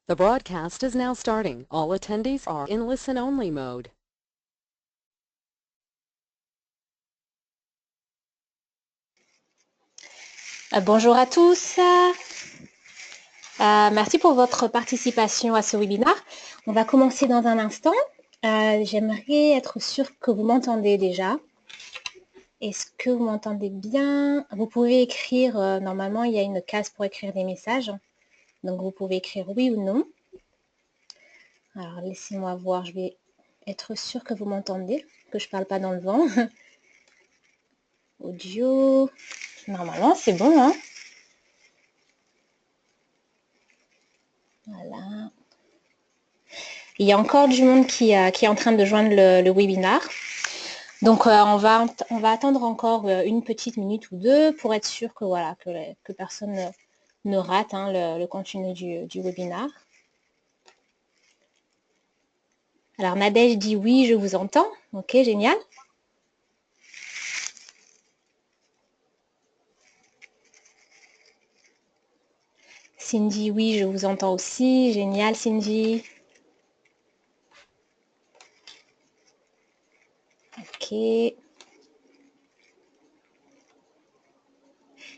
The broadcast is now starting. All attendees are in listen-only mode. Bonjour à tous. Merci pour votre participation à ce webinaire. On va commencer dans un instant. J'aimerais être sûre que vous m'entendez déjà. Est-ce que vous m'entendez bien? Vous pouvez écrire, normalement il y a une case pour écrire des messages. Donc vous pouvez écrire oui ou non. Alors laissez-moi voir, je vais être sûre que vous m'entendez, que je ne parle pas dans le vent. Audio, normalement c'est bon, hein? Voilà. Il y a encore du monde qui est en train de joindre le webinaire. Donc on va attendre encore une petite minute ou deux pour être sûr que voilà que personne ne rate le contenu du webinaire. Alors Nadège dit oui, je vous entends. Ok, génial. Cindy, oui, je vous entends aussi. Génial, Cindy. Ok.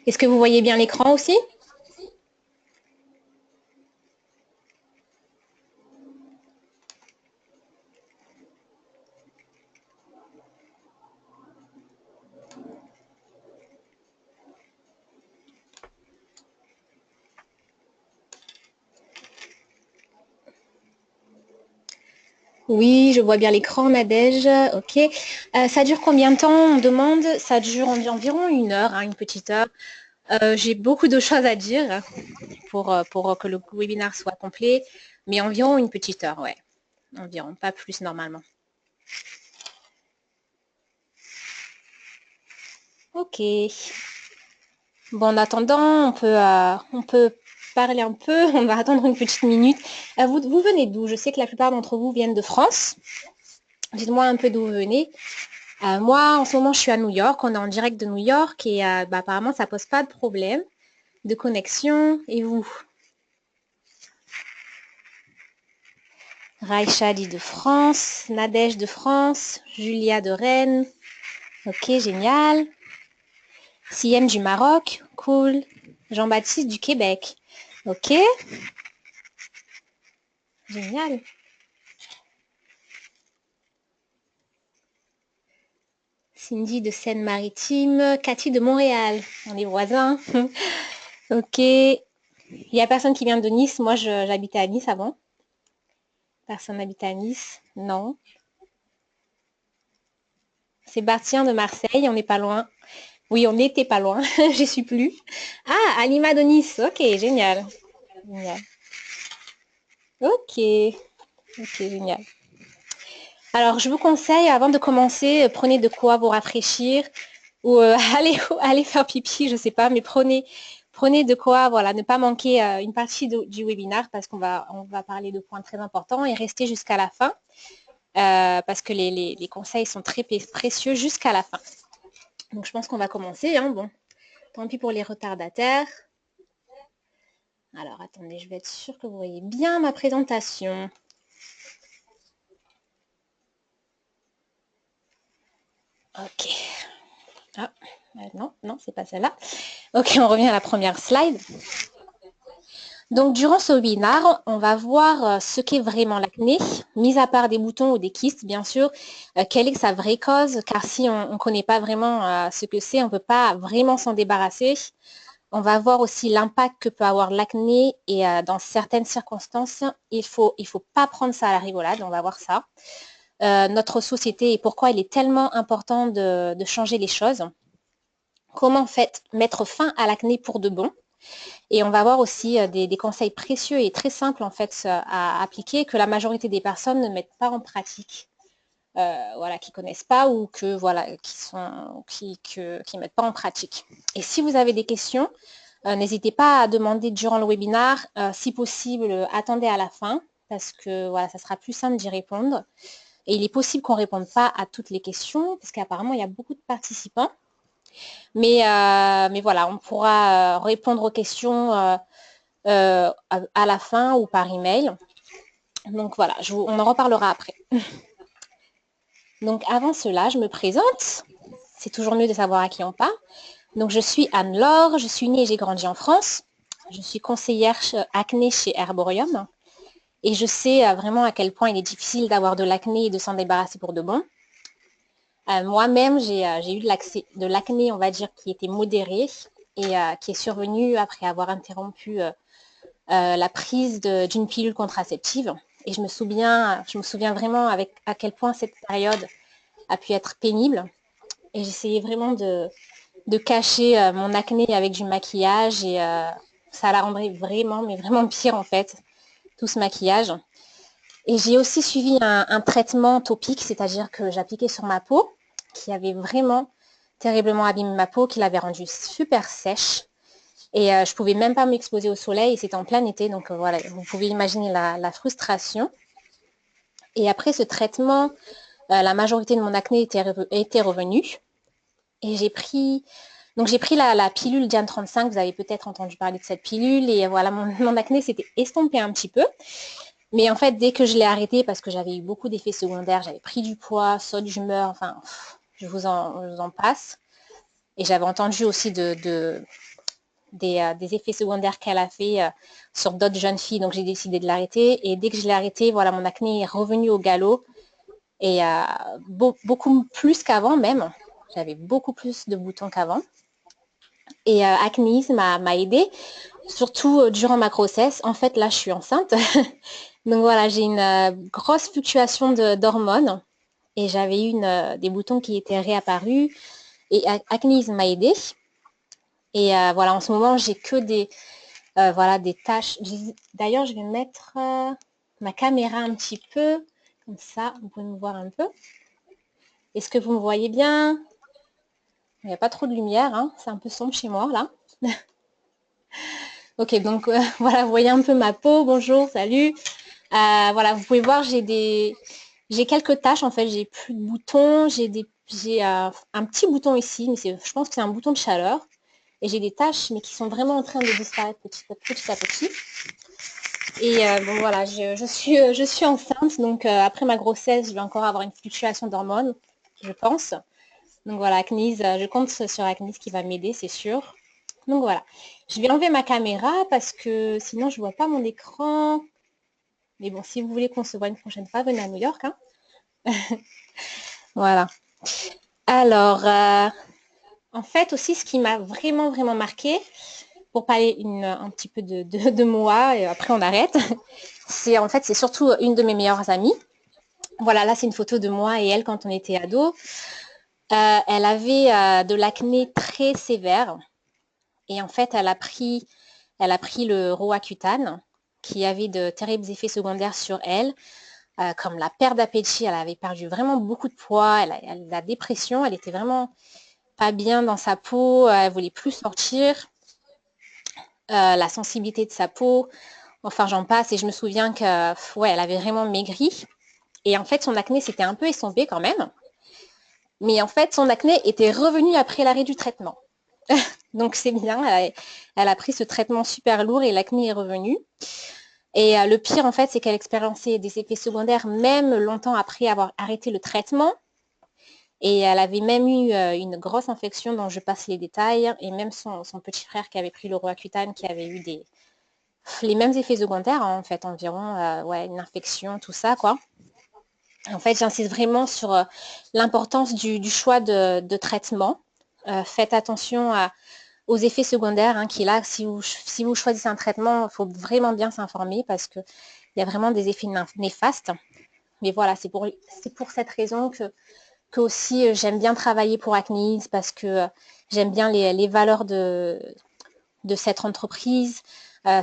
Est-ce que vous voyez bien l'écran aussi? Oui, je vois bien l'écran, Nadège. Ok. Ça dure combien de temps? On demande. Ça dure environ une heure, une petite heure. J'ai beaucoup de choses à dire pour que le webinaire soit complet, mais environ une petite heure, ouais. Environ, pas plus normalement. Ok. Bon, en attendant, on peut parler un peu. On va attendre une petite minute. Vous venez d'où? Je sais que la plupart d'entre vous viennent de France. Dites-moi un peu d'où vous venez. Moi, en ce moment, je suis à New York. On est en direct de New York et apparemment, ça pose pas de problème de connexion. Et vous? Raïcha dit de France, Nadège de France, Julia de Rennes. Ok, génial. Siem du Maroc, cool. Jean-Baptiste du Québec. Ok. Génial. Cindy de Seine-Maritime, Cathy de Montréal. On est voisins. Ok. Il n'y a personne qui vient de Nice. Moi, j'habitais à Nice avant. Personne n'habite à Nice. Non. Sébastien de Marseille, on n'est pas loin. Oui, on n'était pas loin. Je suis plus. Ah, Alima de Nice. Ok, génial. Génial. Ok. Ok, génial. Alors, je vous conseille, avant de commencer, prenez de quoi vous rafraîchir ou allez faire pipi, je sais pas, mais prenez de quoi, voilà, ne pas manquer une partie du webinaire parce on va parler de points très importants et rester jusqu'à la fin parce que les conseils sont très précieux jusqu'à la fin. Donc, je pense qu'on va commencer. Hein, bon, tant pis pour les retardataires. Alors, attendez, je vais être sûre que vous voyez bien ma présentation. Ok. Ah, non, c'est pas celle-là. Ok, on revient à la première slide. Donc, durant ce webinaire, on va voir ce qu'est vraiment l'acné, mis à part des boutons ou des kystes, bien sûr, quelle est sa vraie cause, car si on ne connaît pas vraiment ce que c'est, on ne peut pas vraiment s'en débarrasser. On va voir aussi l'impact que peut avoir l'acné et dans certaines circonstances, il faut pas prendre ça à la rigolade, on va voir ça. Notre société et pourquoi il est tellement important de changer les choses. Comment en fait mettre fin à l'acné pour de bon. Et on va voir aussi des conseils précieux et très simples en fait à appliquer que la majorité des personnes ne mettent pas en pratique. Voilà, qui connaissent pas ou que voilà, qui mettent pas en pratique. Et si vous avez des questions, n'hésitez pas à demander durant le webinaire. Si possible, attendez à la fin parce que voilà, ça sera plus simple d'y répondre. Et il est possible qu'on ne réponde pas à toutes les questions parce qu'apparemment il y a beaucoup de participants. Mais voilà, on pourra répondre aux questions à la fin ou par email. Donc voilà, on en reparlera après. Donc avant cela, je me présente. C'est toujours mieux de savoir à qui on parle. Donc je suis Anne-Laure, je suis née et j'ai grandi en France. Je suis conseillère acné chez Herborium. Et je sais vraiment à quel point il est difficile d'avoir de l'acné et de s'en débarrasser pour de bon. Moi-même, j'ai eu de l'acné, on va dire, qui était modérée et qui est survenue après avoir interrompu la prise d'une pilule contraceptive. Et je me souviens vraiment à quel point cette période a pu être pénible. Et j'essayais vraiment de cacher mon acné avec du maquillage et ça la rendrait vraiment, mais vraiment pire en fait, tout ce maquillage. Et j'ai aussi suivi un traitement topique, c'est-à-dire que j'appliquais sur ma peau, qui avait vraiment terriblement abîmé ma peau, qui l'avait rendue super sèche. Et je pouvais même pas m'exposer au soleil, et c'était en plein été, donc voilà, vous pouvez imaginer la frustration. Et après ce traitement, la majorité de mon acné était revenue. Et j'ai pris la pilule Diane 35, vous avez peut-être entendu parler de cette pilule, et voilà, mon acné s'était estompé un petit peu. Mais en fait, dès que je l'ai arrêté, parce que j'avais eu beaucoup d'effets secondaires, j'avais pris du poids, saute d'humeur, enfin, je vous en passe. Et j'avais entendu aussi des effets secondaires qu'elle a fait sur d'autres jeunes filles, donc j'ai décidé de l'arrêter. Et dès que je l'ai arrêté, voilà, mon acné est revenu au galop. Et beaucoup plus qu'avant même. J'avais beaucoup plus de boutons qu'avant. Et Acnéis m'a aidée, surtout durant ma grossesse. En fait, là, je suis enceinte. Donc voilà, j'ai une grosse fluctuation d'hormones et j'avais eu des boutons qui étaient réapparus et Acnéis m'a aidée. Et voilà, en ce moment, j'ai que des taches. D'ailleurs, je vais mettre ma caméra un petit peu, comme ça, vous pouvez me voir un peu. Est-ce que vous me voyez bien? Il n'y a pas trop de lumière, hein, c'est un peu sombre chez moi, là. Ok, donc voilà, vous voyez un peu ma peau. Bonjour, salut. Voilà, vous pouvez voir, j'ai quelques taches, en fait, j'ai plus de boutons, j'ai un petit bouton ici, mais je pense que c'est un bouton de chaleur. Et j'ai des taches, mais qui sont vraiment en train de disparaître petit à petit. Et bon, voilà, je suis enceinte, donc après ma grossesse, je vais encore avoir une fluctuation d'hormones, je pense. Donc voilà, Acnéis, je compte sur Acnéis qui va m'aider, c'est sûr. Donc voilà, je vais enlever ma caméra parce que sinon je ne vois pas mon écran. Mais bon, si vous voulez qu'on se voit une prochaine fois, venez à New York. Hein. Voilà. Alors, en fait aussi, ce qui m'a vraiment, vraiment marqué, pour parler un petit peu de moi, et après on arrête, c'est surtout une de mes meilleures amies. Voilà, là c'est une photo de moi et elle quand on était ados. Elle avait de l'acné très sévère. Et en fait, elle a pris le Roaccutane, qui avait de terribles effets secondaires sur elle, comme la perte d'appétit. Elle avait perdu vraiment beaucoup de poids. La dépression, elle était vraiment pas bien dans sa peau. Elle voulait plus sortir. La sensibilité de sa peau, enfin j'en passe. Et je me souviens que, ouais, elle avait vraiment maigri. Et en fait, son acné s'était un peu estompé quand même. Mais en fait, son acné était revenu après l'arrêt du traitement. Donc c'est bien, elle a pris ce traitement super lourd et l'acné est revenu. Et le pire, en fait, c'est qu'elle expérimentait des effets secondaires même longtemps après avoir arrêté le traitement. Et elle avait même eu une grosse infection dont je passe les détails. Et même son petit frère qui avait pris le Roaccutane qui avait eu les mêmes effets secondaires, hein, en fait, environ, ouais, une infection, tout ça, quoi. En fait, j'insiste vraiment sur l'importance du choix de traitement. Faites attention aux effets secondaires qu'il a. Si vous choisissez un traitement, il faut vraiment bien s'informer parce qu'il y a vraiment des effets néfastes. Mais voilà, c'est pour cette raison que aussi j'aime bien travailler pour Acnéis parce que j'aime bien les valeurs de cette entreprise.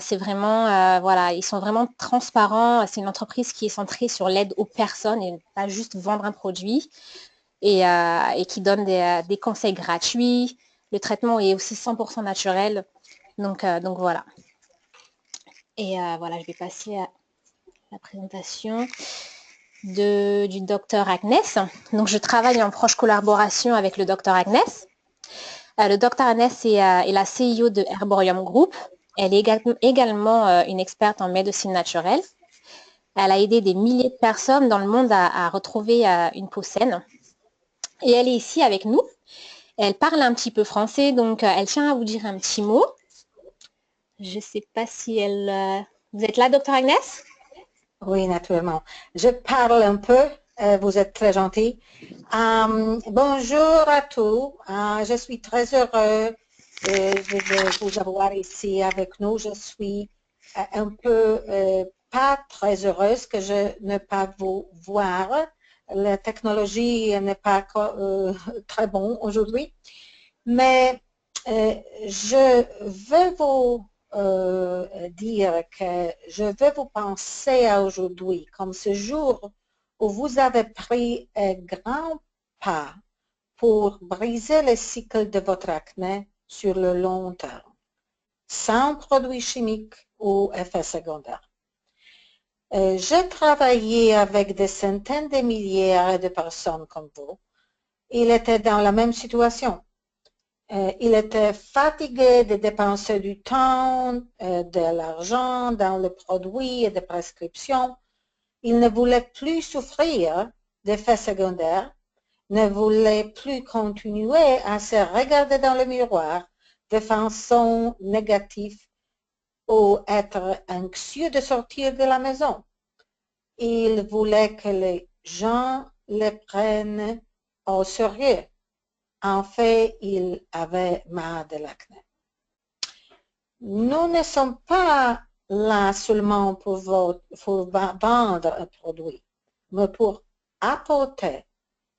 C'est vraiment, voilà, ils sont vraiment transparents. C'est une entreprise qui est centrée sur l'aide aux personnes et pas juste vendre un produit et qui donne des conseils gratuits. Le traitement est aussi 100% naturel. Donc voilà. Et voilà, je vais passer à la présentation du docteur Agnès. Donc, je travaille en proche collaboration avec le docteur Agnès. Le docteur Agnès est la CEO de Herborium Group. Elle est également une experte en médecine naturelle. Elle a aidé des milliers de personnes dans le monde à retrouver une peau saine. Et elle est ici avec nous. Elle parle un petit peu français, donc elle tient à vous dire un petit mot. Je ne sais pas si elle... Vous êtes là, docteur Agnès? Oui, naturellement. Je parle un peu. Vous êtes très gentil. Bonjour à tous. Je suis très heureux de vous avoir ici avec nous. Je suis un peu pas très heureuse que je ne pas vous voir. La technologie n'est pas très bon aujourd'hui. Mais je veux vous dire que je veux vous penser à aujourd'hui comme ce jour où vous avez pris un grand pas pour briser le cycle de votre acné sur le long terme, sans produits chimiques ou effets secondaires. J'ai travaillé avec des centaines de milliers de personnes comme vous. Ils étaient dans la même situation. Il était fatigué de dépenser du temps, de l'argent dans les produits et des prescriptions. Il ne voulait plus souffrir d'effets secondaires, ne voulait plus continuer à se regarder dans le miroir de façon négative ou être anxieux de sortir de la maison. Il voulait que les gens le prennent au sérieux. En fait, il avait marre de l'acné. Nous ne sommes pas là seulement pour vendre un produit, mais pour apporter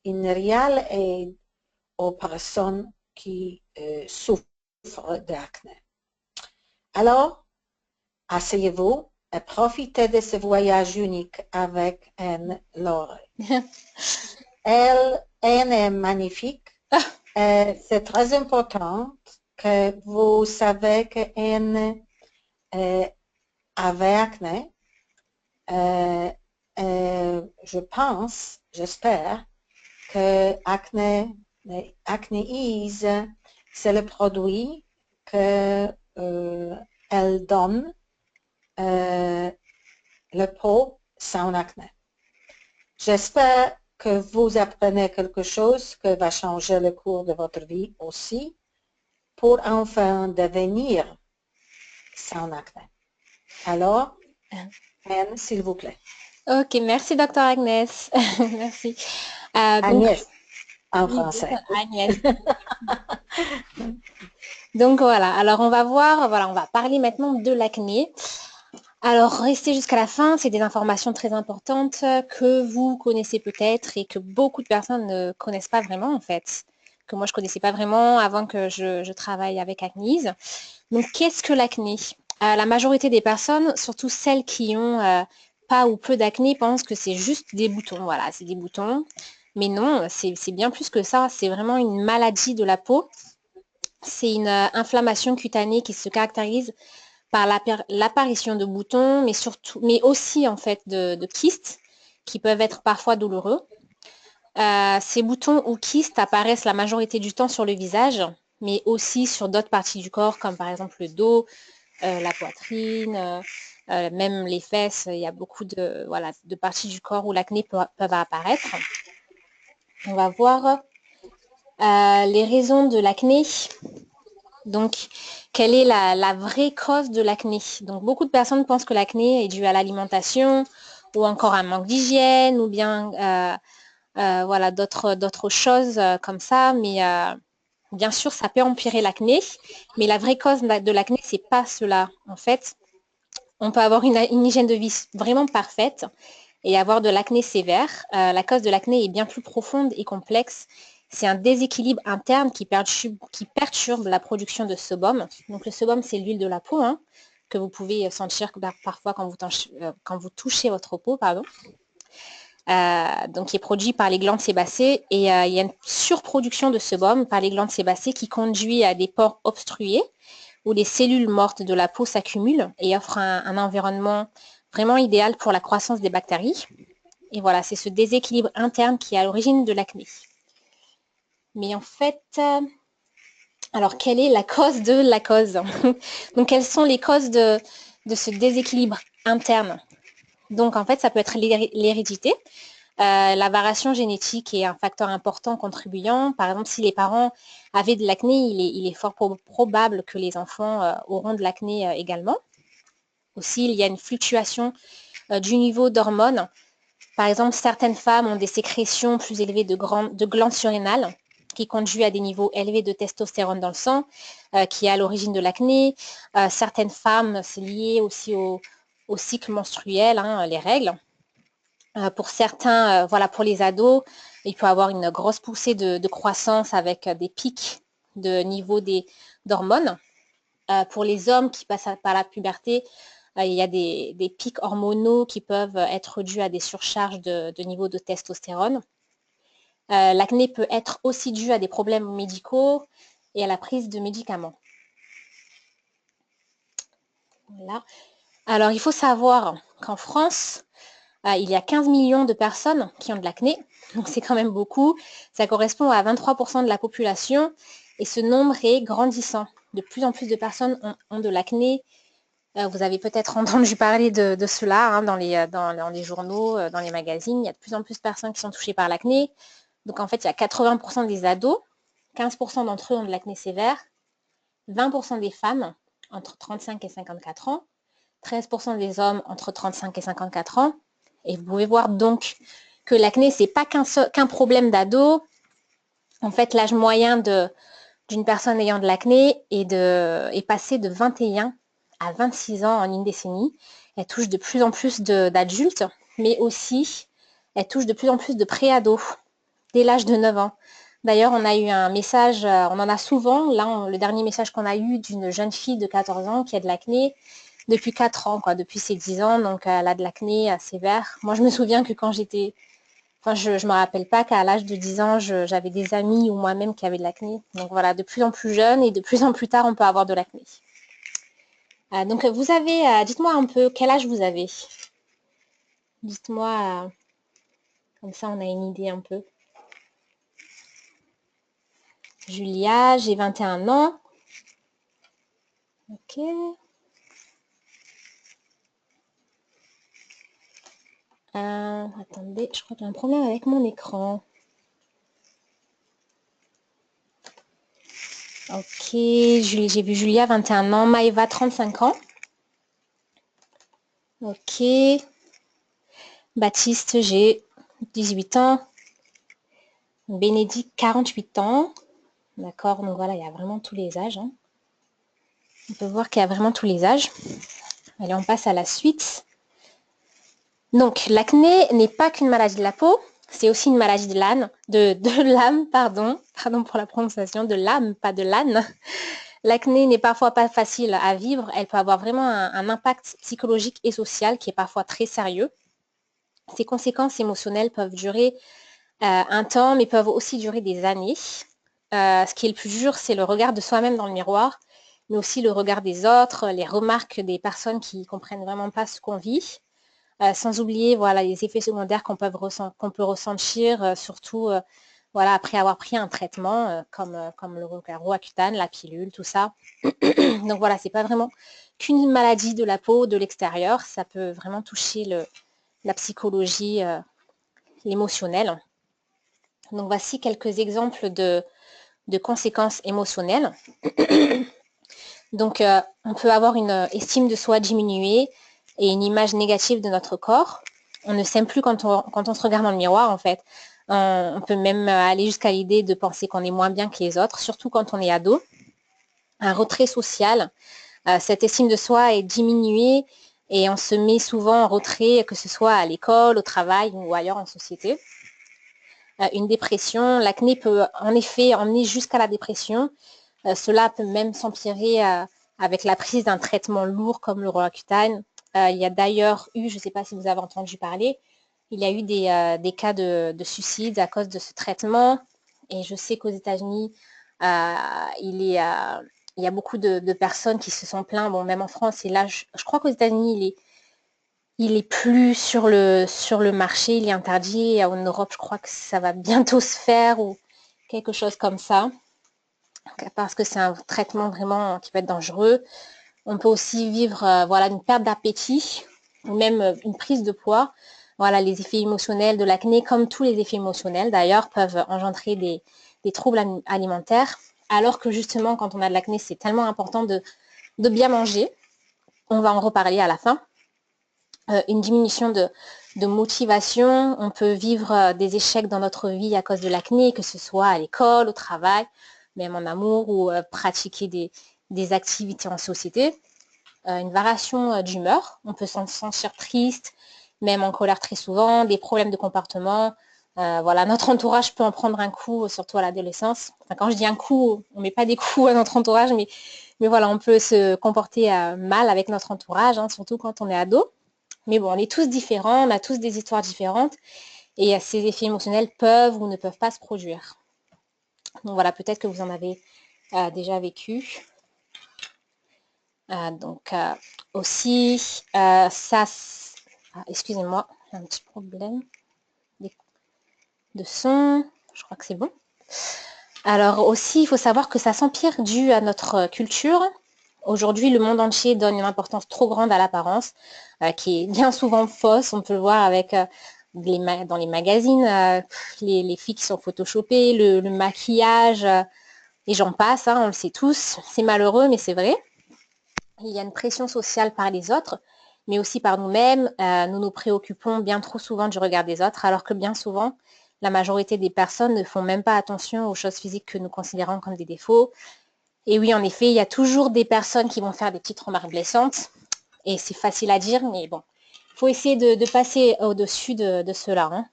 une réelle aide aux personnes qui souffrent d'acné. Alors, asseyez-vous et profitez de ce voyage unique avec Anne-Laure. Elle est magnifique. C'est très important que vous savez qu'Anne avait acné. Je pense, j'espère, que Acne Ease, c'est le produit qu'elle donne le peau sans acné. J'espère que vous apprenez quelque chose qui va changer le cours de votre vie aussi pour enfin devenir sans acné. Alors, Anne, s'il vous plaît. Ok, merci docteur Agnès. Merci. Agnès, en oui, français. Agnès. Donc voilà, alors on va voir, voilà, on va parler maintenant de l'acné. Alors, restez jusqu'à la fin, c'est des informations très importantes que vous connaissez peut-être et que beaucoup de personnes ne connaissent pas vraiment en fait, que moi je ne connaissais pas vraiment avant que je travaille avec Acne. Donc, qu'est-ce que l'acné? La majorité des personnes, surtout celles qui ont pas ou peu d'acné, pensent que c'est juste des boutons. Voilà, c'est des boutons. Mais non, c'est bien plus que ça. C'est vraiment une maladie de la peau. C'est une inflammation cutanée qui se caractérise par l'apparition de boutons, mais aussi en fait de kystes qui peuvent être parfois douloureux. Ces boutons ou kystes apparaissent la majorité du temps sur le visage, mais aussi sur d'autres parties du corps, comme par exemple le dos, la poitrine, même les fesses. Il y a beaucoup de parties du corps où l'acné peut apparaître. On va voir les raisons de l'acné. Donc, quelle est la vraie cause de l'acné? Donc, beaucoup de personnes pensent que l'acné est dû à l'alimentation ou encore à un manque d'hygiène ou bien voilà, d'autres choses comme ça. Mais bien sûr, ça peut empirer l'acné. Mais la vraie cause de l'acné, c'est pas cela. En fait, on peut avoir une hygiène de vie vraiment parfaite et avoir de l'acné sévère. La cause de l'acné est bien plus profonde et complexe. C'est un déséquilibre interne qui perturbe la production de sébum. Donc le sébum, c'est l'huile de la peau que vous pouvez sentir parfois quand vous touchez votre peau. Donc qui est produit par les glandes sébacées. Et il y a une surproduction de sébum par les glandes sébacées qui conduit à des pores obstrués où les cellules mortes de la peau s'accumulent et offrent un environnement vraiment idéal pour la croissance des bactéries. Et voilà, c'est ce déséquilibre interne qui est à l'origine de l'acné. Mais en fait, Alors, quelle est la cause de la cause? Donc, quelles sont les causes de ce déséquilibre interne? Donc, en fait, ça peut être l'hérédité. La variation génétique est un facteur important contribuant. Par exemple, si les parents avaient de l'acné, il est fort probable que les enfants auront de l'acné également. Aussi, il y a une fluctuation du niveau d'hormones. Par exemple, certaines femmes ont des sécrétions plus élevées de glandes surrénales qui conduit à des niveaux élevés de testostérone dans le sang, qui est à l'origine de l'acné. Certaines femmes, c'est lié aussi au cycle menstruel, hein, les règles. Pour certains, voilà, pour les ados, il peut y avoir une grosse poussée de croissance avec des pics de niveau d'hormones. Pour les hommes qui passent par la puberté, il y a des pics hormonaux qui peuvent être dus à des surcharges de niveau de testostérone. L'acné peut être aussi dû à des problèmes médicaux et à la prise de médicaments. Voilà. Alors, il faut savoir qu'en France, il y a 15 millions de personnes qui ont de l'acné. Donc, c'est quand même beaucoup. Ça correspond à 23% de la population. Et ce nombre est grandissant. De plus en plus de personnes ont de l'acné. Vous avez peut-être entendu parler de cela hein, dans les journaux, dans les magazines. Il y a de plus en plus de personnes qui sont touchées par l'acné. Donc, en fait, il y a 80% des ados, 15% d'entre eux ont de l'acné sévère, 20% des femmes entre 35 et 54 ans, 13% des hommes entre 35 et 54 ans. Et vous pouvez voir donc que l'acné, ce n'est pas qu'un problème d'ado. En fait, l'âge moyen d'une personne ayant de l'acné est passé de 21 à 26 ans en une décennie. Elle touche de plus en plus d'adultes, mais aussi, elle touche de plus en plus de pré-ados dès l'âge de 9 ans. D'ailleurs, on a eu un message, on en a souvent, là, le dernier message qu'on a eu d'une jeune fille de 14 ans qui a de l'acné depuis 4 ans, quoi, depuis ses 10 ans, donc elle a de l'acné sévère. Moi, je me souviens que quand j'étais... Enfin, je ne me rappelle pas qu'à l'âge de 10 ans, j'avais des amis ou moi-même qui avaient de l'acné. Donc voilà, de plus en plus jeune et de plus en plus tard, on peut avoir de l'acné. Donc vous avez, dites-moi un peu, quel âge vous avez? Dites-moi, comme ça on a une idée un peu. Julia, j'ai 21 ans. Ok. Attendez, je crois qu'il y a un problème avec mon écran. Ok, j'ai vu Julia, 21 ans. Maëva, 35 ans. Ok. Baptiste, j'ai 18 ans. Bénédicte, 48 ans. D'accord, donc voilà, il y a vraiment tous les âges. Hein. On peut voir qu'il y a vraiment tous les âges. Allez, on passe à la suite. Donc, l'acné n'est pas qu'une maladie de la peau, c'est aussi une maladie de l'âme, pardon pour la prononciation, de l'âme, pas de l'âne. L'acné n'est parfois pas facile à vivre, elle peut avoir vraiment un impact psychologique et social qui est parfois très sérieux. Ses conséquences émotionnelles peuvent durer un temps, mais peuvent aussi durer des années. Ce qui est le plus dur, c'est le regard de soi-même dans le miroir, mais aussi le regard des autres, les remarques des personnes qui ne comprennent vraiment pas ce qu'on vit. Sans oublier voilà, les effets secondaires qu'on peut ressentir, surtout voilà, après avoir pris un traitement comme le Roaccutane, la pilule, tout ça. Donc voilà, c'est pas vraiment qu'une maladie de la peau, de l'extérieur, ça peut vraiment toucher la psychologie, l'émotionnel. Donc voici quelques exemples de conséquences émotionnelles. Donc on peut avoir une estime de soi diminuée et une image négative de notre corps. On ne s'aime plus quand on se regarde dans le miroir, en fait. On peut même aller jusqu'à l'idée de penser qu'on est moins bien que les autres, surtout quand on est ado. Un retrait social. Cette estime de soi est diminuée et on se met souvent en retrait, que ce soit à l'école, au travail ou ailleurs en société. Une dépression. L'acné peut en effet emmener jusqu'à la dépression. Cela peut même s'empirer avec la prise d'un traitement lourd comme le Roaccutane. Il y a d'ailleurs eu, je ne sais pas si vous avez entendu parler, il y a eu des cas de suicide à cause de ce traitement. Et je sais qu'aux États-Unis, il y a beaucoup de personnes qui se sont plaintes. Bon, même en France, et là, je crois qu'aux États-Unis, il est plus sur le marché, il est interdit. En Europe, je crois que ça va bientôt se faire ou quelque chose comme ça. parce que c'est un traitement vraiment qui peut être dangereux. On peut aussi vivre voilà, une perte d'appétit ou même une prise de poids. Voilà, les effets émotionnels de l'acné, comme tous les effets émotionnels d'ailleurs, peuvent engendrer des troubles alimentaires. Alors que justement, quand on a de l'acné, c'est tellement important de bien manger. On va en reparler à la fin. Une diminution de motivation. On peut vivre des échecs dans notre vie à cause de l'acné, que ce soit à l'école, au travail, même en amour ou pratiquer des activités en société. Une variation d'humeur. On peut se sentir triste, même en colère très souvent, des problèmes de comportement. Voilà, notre entourage peut en prendre un coup, surtout à l'adolescence. Enfin, quand je dis un coup, on ne met pas des coups à notre entourage, mais voilà, on peut se comporter mal avec notre entourage, hein, surtout quand on est ado. Mais bon, on est tous différents, on a tous des histoires différentes, et ces effets émotionnels peuvent ou ne peuvent pas se produire. Donc voilà, peut-être que vous en avez déjà vécu. Donc aussi, ça, excusez-moi, j'ai un petit problème de son, je crois que c'est bon. Alors aussi, il faut savoir que ça s'empire dû à notre culture. Aujourd'hui, le monde entier donne une importance trop grande à l'apparence, qui est bien souvent fausse. On peut le voir avec dans les magazines, les filles qui sont photoshopées, le maquillage, et j'en passe, hein, on le sait tous. C'est malheureux, mais c'est vrai. Il y a une pression sociale par les autres, mais aussi par nous-mêmes. Nous nous préoccupons bien trop souvent du regard des autres, alors que bien souvent, la majorité des personnes ne font même pas attention aux choses physiques que nous considérons comme des défauts. Et oui, en effet, il y a toujours des personnes qui vont faire des petites remarques blessantes. Et c'est facile à dire, mais bon, il faut essayer de passer au-dessus de cela. Hein.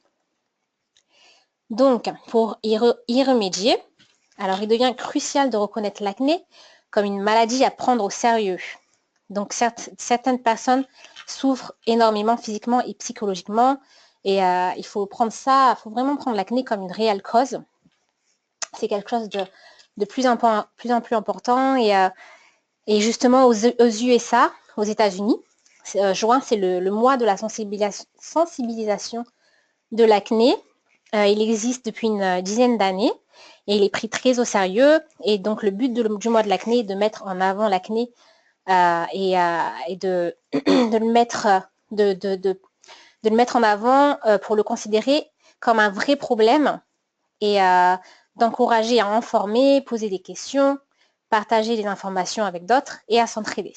Donc, pour y remédier, alors il devient crucial de reconnaître l'acné comme une maladie à prendre au sérieux. Donc, certaines personnes souffrent énormément physiquement et psychologiquement. Et il faut vraiment prendre l'acné comme une réelle cause. C'est quelque chose de plus en plus important. Et justement, aux USA, aux États-Unis, juin, c'est le mois de la sensibilisation de l'acné. Il existe depuis une dizaine d'années et il est pris très au sérieux. Et donc, le but du mois de l'acné est de mettre en avant l'acné et de le mettre en avant pour le considérer comme un vrai problème et d'encourager à informer, poser des questions, partager des informations avec d'autres et à s'entraider.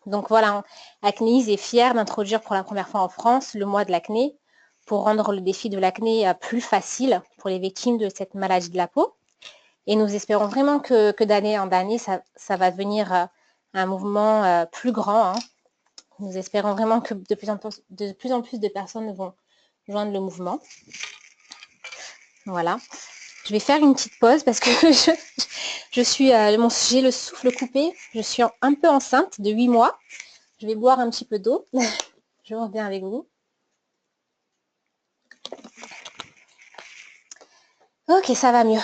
Donc voilà, Acnéise est fière d'introduire pour la première fois en France le mois de l'acné pour rendre le défi de l'acné plus facile pour les victimes de cette maladie de la peau. Et nous espérons vraiment que d'année en année, ça va devenir un mouvement plus grand. Hein. Nous espérons vraiment que de plus en plus de personnes vont joindre le mouvement. Voilà. Je vais faire une petite pause parce que j'ai le souffle coupé. Je suis un peu enceinte de 8 mois. Je vais boire un petit peu d'eau. Je reviens avec vous. Ok, ça va mieux.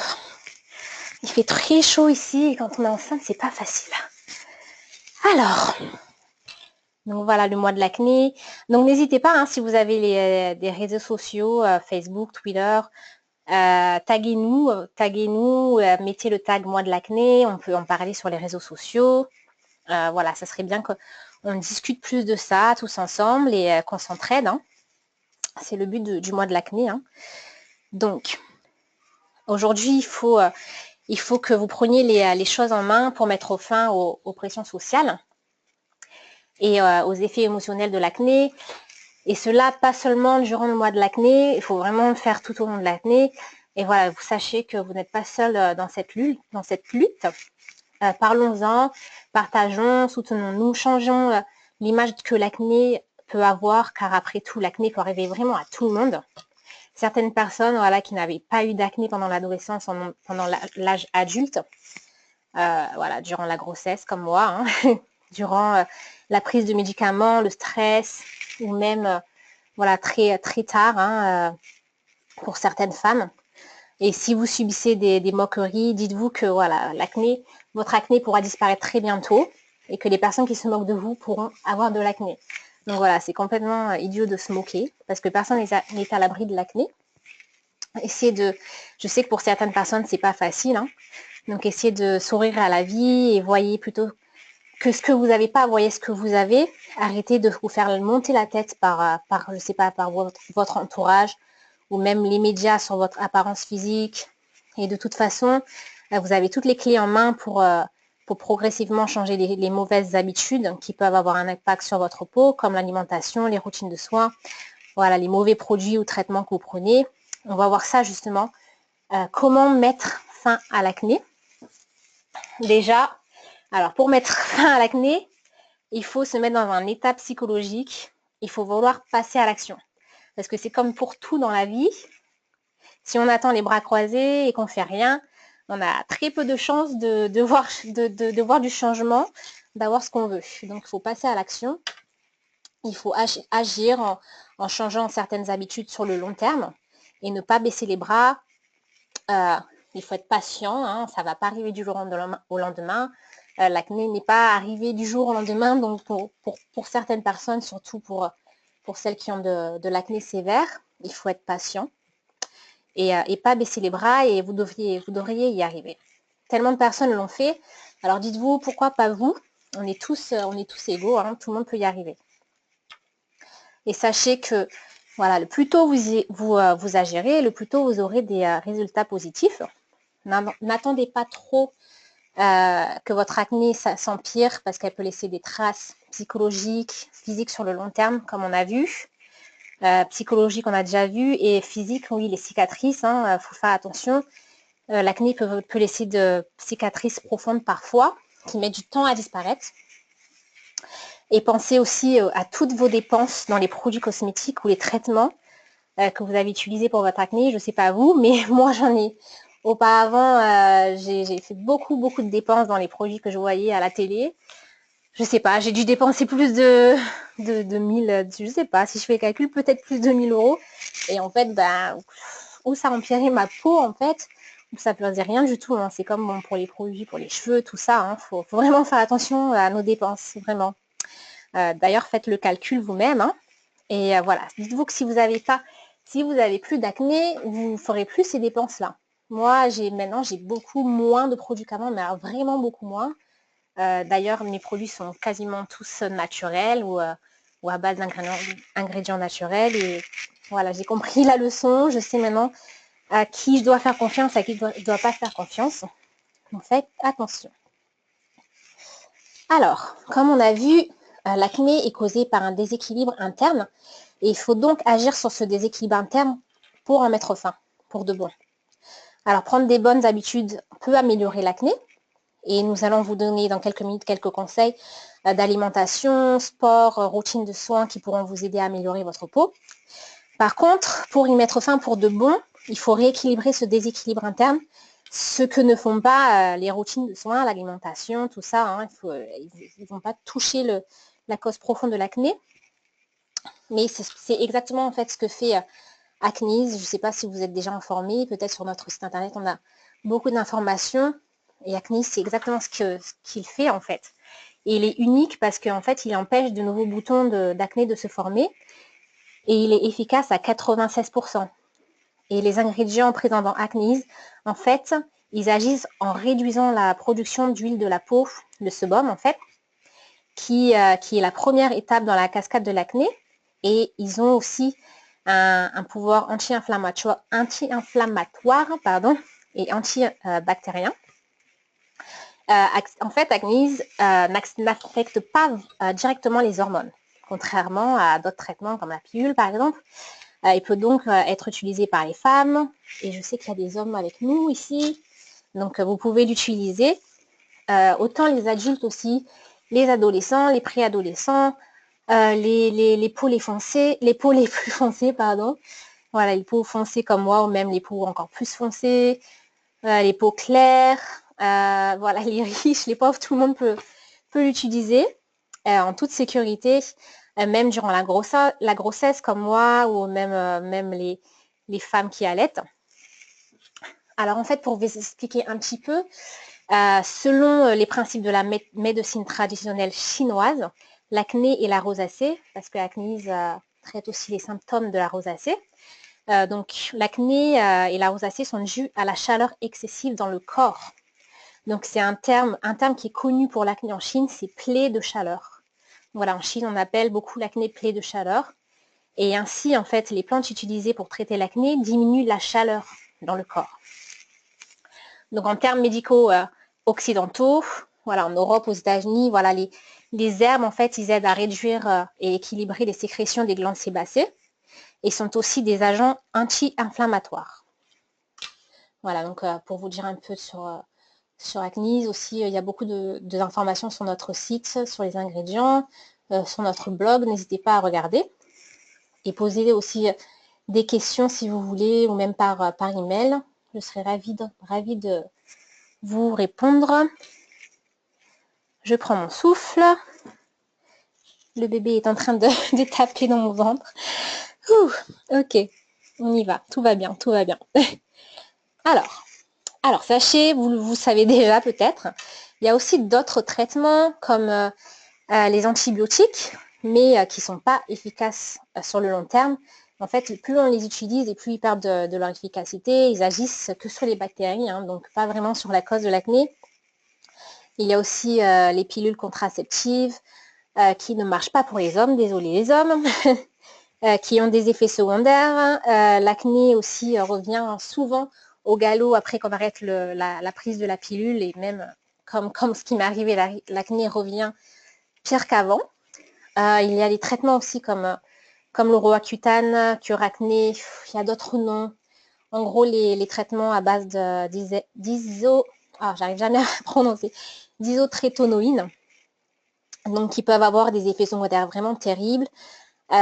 Il fait très chaud ici et quand on est enceinte, c'est pas facile. Alors, donc voilà le mois de l'acné. Donc n'hésitez pas, hein, si vous avez des réseaux sociaux, Facebook, Twitter, taguez-nous, mettez le tag mois de l'acné, on peut en parler sur les réseaux sociaux. Voilà, ça serait bien qu'on discute plus de ça tous ensemble et qu'on s'entraide. Hein. C'est le but du mois de l'acné. Hein. Donc, aujourd'hui, il faut que vous preniez les choses en main pour mettre fin aux pressions sociales et aux effets émotionnels de l'acné. Et cela, pas seulement durant le mois de l'acné, il faut vraiment le faire tout au long de l'acné. Et voilà, vous sachez que vous n'êtes pas seul dans cette lutte. Parlons-en, partageons, soutenons-nous, changeons l'image que l'acné peut avoir, car après tout, l'acné peut arriver vraiment à tout le monde. Certaines personnes voilà, qui n'avaient pas eu d'acné pendant l'adolescence, pendant l'âge adulte, voilà, durant la grossesse comme moi, hein, durant la prise de médicaments, le stress, ou même voilà, très, très tard hein, pour certaines femmes. Et si vous subissez des moqueries, dites-vous que voilà, votre acné pourra disparaître très bientôt et que les personnes qui se moquent de vous pourront avoir de l'acné. Donc voilà, c'est complètement idiot de se moquer parce que personne n'est à l'abri de l'acné. Je sais que pour certaines personnes, c'est pas facile. Hein. Donc, essayez de sourire à la vie et voyez plutôt que ce que vous n'avez pas, voyez ce que vous avez. Arrêtez de vous faire monter la tête je sais pas, par votre entourage ou même les médias sur votre apparence physique. Et de toute façon, vous avez toutes les clés en main pour progressivement changer les mauvaises habitudes qui peuvent avoir un impact sur votre peau, comme l'alimentation, les routines de soins, voilà, les mauvais produits ou traitements que vous prenez. On va voir ça justement. Comment mettre fin à l'acné. Déjà, alors pour mettre fin à l'acné, il faut se mettre dans un état psychologique. Il faut vouloir passer à l'action. Parce que c'est comme pour tout dans la vie. Si on attend les bras croisés et qu'on ne fait rien, on a très peu de chances de voir du changement, d'avoir ce qu'on veut. Donc, il faut passer à l'action. Il faut agir en changeant certaines habitudes sur le long terme et ne pas baisser les bras. Il faut être patient, hein, ça ne va pas arriver du jour au lendemain. L'acné n'est pas arrivé du jour au lendemain, donc pour certaines personnes, surtout pour celles qui ont de l'acné sévère, il faut être patient et pas baisser les bras et vous devriez y arriver. Tellement de personnes l'ont fait, alors dites-vous pourquoi pas vous, on est tous égaux, hein, tout le monde peut y arriver. Et sachez que voilà, le plus tôt vous agirez, le plus tôt vous aurez des résultats positifs. N'attendez pas trop que votre acné s'empire parce qu'elle peut laisser des traces psychologiques, physiques sur le long terme, comme on a vu. Psychologique, on a déjà vu, et physique, oui, les cicatrices, hein, faut faire attention. L'acné peut laisser de cicatrices profondes parfois, qui mettent du temps à disparaître. Et pensez aussi à toutes vos dépenses dans les produits cosmétiques ou les traitements que vous avez utilisés pour votre acné. Je ne sais pas vous, mais moi j'en ai. Auparavant, j'ai fait beaucoup de dépenses dans les produits que je voyais à la télé. Je sais pas, j'ai dû dépenser plus de 1000, je sais pas, si je fais le calcul, peut-être plus de 1000 euros. Et en fait, où ça empirait ma peau, en fait, où ça faisait rien du tout. Hein. C'est comme bon, pour les produits, pour les cheveux, tout ça. Hein. Faut vraiment faire attention à nos dépenses, vraiment. D'ailleurs, faites le calcul vous-même. Hein. Et voilà, dites-vous que si vous avez plus d'acné, vous ne ferez plus ces dépenses-là. Moi, maintenant, j'ai beaucoup moins de produits qu'avant, mais alors vraiment beaucoup moins. D'ailleurs, mes produits sont quasiment tous naturels ou à base d'ingrédients naturels. Et voilà, j'ai compris la leçon. Je sais maintenant à qui je dois faire confiance, à qui je ne dois pas faire confiance. Donc, faites attention. Alors, comme on a vu, l'acné est causé par un déséquilibre interne. Et il faut donc agir sur ce déséquilibre interne pour en mettre fin, pour de bon. Alors, prendre des bonnes habitudes peut améliorer l'acné. Et nous allons vous donner dans quelques minutes quelques conseils d'alimentation, sport, routine de soins qui pourront vous aider à améliorer votre peau. Par contre, pour y mettre fin pour de bon, il faut rééquilibrer ce déséquilibre interne, ce que ne font pas les routines de soins, l'alimentation, tout ça. Hein, ils ne vont pas toucher la cause profonde de l'acné. Mais c'est exactement en fait ce que fait Acnease. Je ne sais pas si vous êtes déjà informés, peut-être sur notre site internet, on a beaucoup d'informations. Et Acnease, c'est exactement ce qu'il fait en fait. Et il est unique parce qu'en fait, il empêche de nouveaux boutons d'acné de se former. Et il est efficace à 96%. Et les ingrédients présents dans Acnease, en fait, ils agissent en réduisant la production d'huile de la peau, le sébum en fait, qui est la première étape dans la cascade de l'acné. Et ils ont aussi un pouvoir anti-inflammatoire et antibactérien. En fait, Acnease n'affecte pas directement les hormones, contrairement à d'autres traitements comme la pilule par exemple. Il peut donc être utilisé par les femmes, et je sais qu'il y a des hommes avec nous ici, donc vous pouvez l'utiliser. Autant les adultes aussi, les adolescents, les préadolescents, les peaux les plus foncées, pardon. Voilà, les peaux foncées comme moi, ou même les peaux encore plus foncées, les peaux claires, voilà, les riches, les pauvres, tout le monde peut l'utiliser en toute sécurité, même durant la grossesse comme moi, ou même les femmes qui allaitent. Alors en fait, pour vous expliquer un petit peu, selon les principes de la médecine traditionnelle chinoise, l'acné et la rosacée, parce que Acnease traite aussi les symptômes de la rosacée. Donc l'acné et la rosacée sont dus à la chaleur excessive dans le corps. Donc c'est un terme qui est connu pour l'acné en Chine, c'est plaie de chaleur. Voilà, en Chine, on appelle beaucoup l'acné plaie de chaleur. Et ainsi, en fait, les plantes utilisées pour traiter l'acné diminuent la chaleur dans le corps. Donc en termes médicaux occidentaux, voilà, en Europe, aux États-Unis, voilà, les herbes, en fait, ils aident à réduire et équilibrer les sécrétions des glandes sébacées et sont aussi des agents anti-inflammatoires. Voilà, donc pour vous dire un peu sur Acnise aussi, il y a beaucoup d'informations sur notre site, sur les ingrédients, sur notre blog, n'hésitez pas à regarder et poser aussi des questions si vous voulez ou même par email. Je serai ravie de vous répondre. Je prends mon souffle. Le bébé est en train de taper dans mon ventre. Ouh, ok, on y va, tout va bien, tout va bien. Alors sachez, vous savez déjà peut-être, il y a aussi d'autres traitements comme les antibiotiques, mais qui ne sont pas efficaces sur le long terme. En fait, plus on les utilise et plus ils perdent de leur efficacité. Ils agissent que sur les bactéries, hein, donc pas vraiment sur la cause de l'acné. Il y a aussi les pilules contraceptives qui ne marchent pas pour les hommes, désolé les hommes, qui ont des effets secondaires. L'acné aussi revient souvent au galop après qu'on arrête la prise de la pilule et même comme ce qui m'est arrivé, l'acné revient pire qu'avant. Il y a des traitements aussi comme le Roaccutane, Curacné, il y a d'autres noms. En gros, les traitements à base j'arrive jamais à prononcer, d'isotrétonoïne, donc qui peuvent avoir des effets secondaires vraiment terribles, ou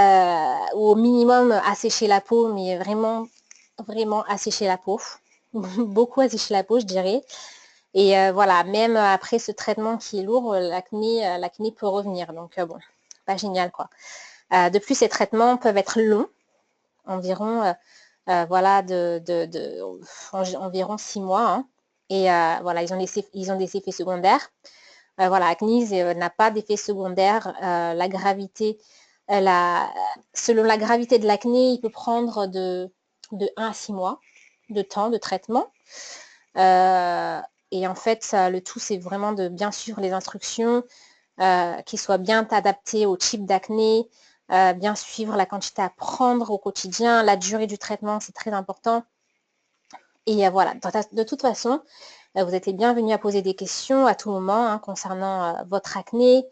au minimum assécher la peau, mais vraiment assécher la peau, beaucoup assécher la peau, je dirais. Et voilà, même après ce traitement qui est lourd, l'acné peut revenir, donc bon, pas génial quoi. De plus, ces traitements peuvent être longs, environ voilà, environ 6 mois. Hein. Et voilà, ils ont des effets secondaires. Voilà, Acnise n'a pas d'effet secondaire. La gravité, selon la gravité de l'acné, il peut prendre de 1 à 6 mois de temps de traitement. Et en fait, le tout, c'est vraiment de bien suivre les instructions, qui soient bien adaptées au type d'acné, bien suivre la quantité à prendre au quotidien, la durée du traitement, c'est très important. Et voilà, de toute façon, vous êtes les bienvenus à poser des questions à tout moment hein, concernant votre acné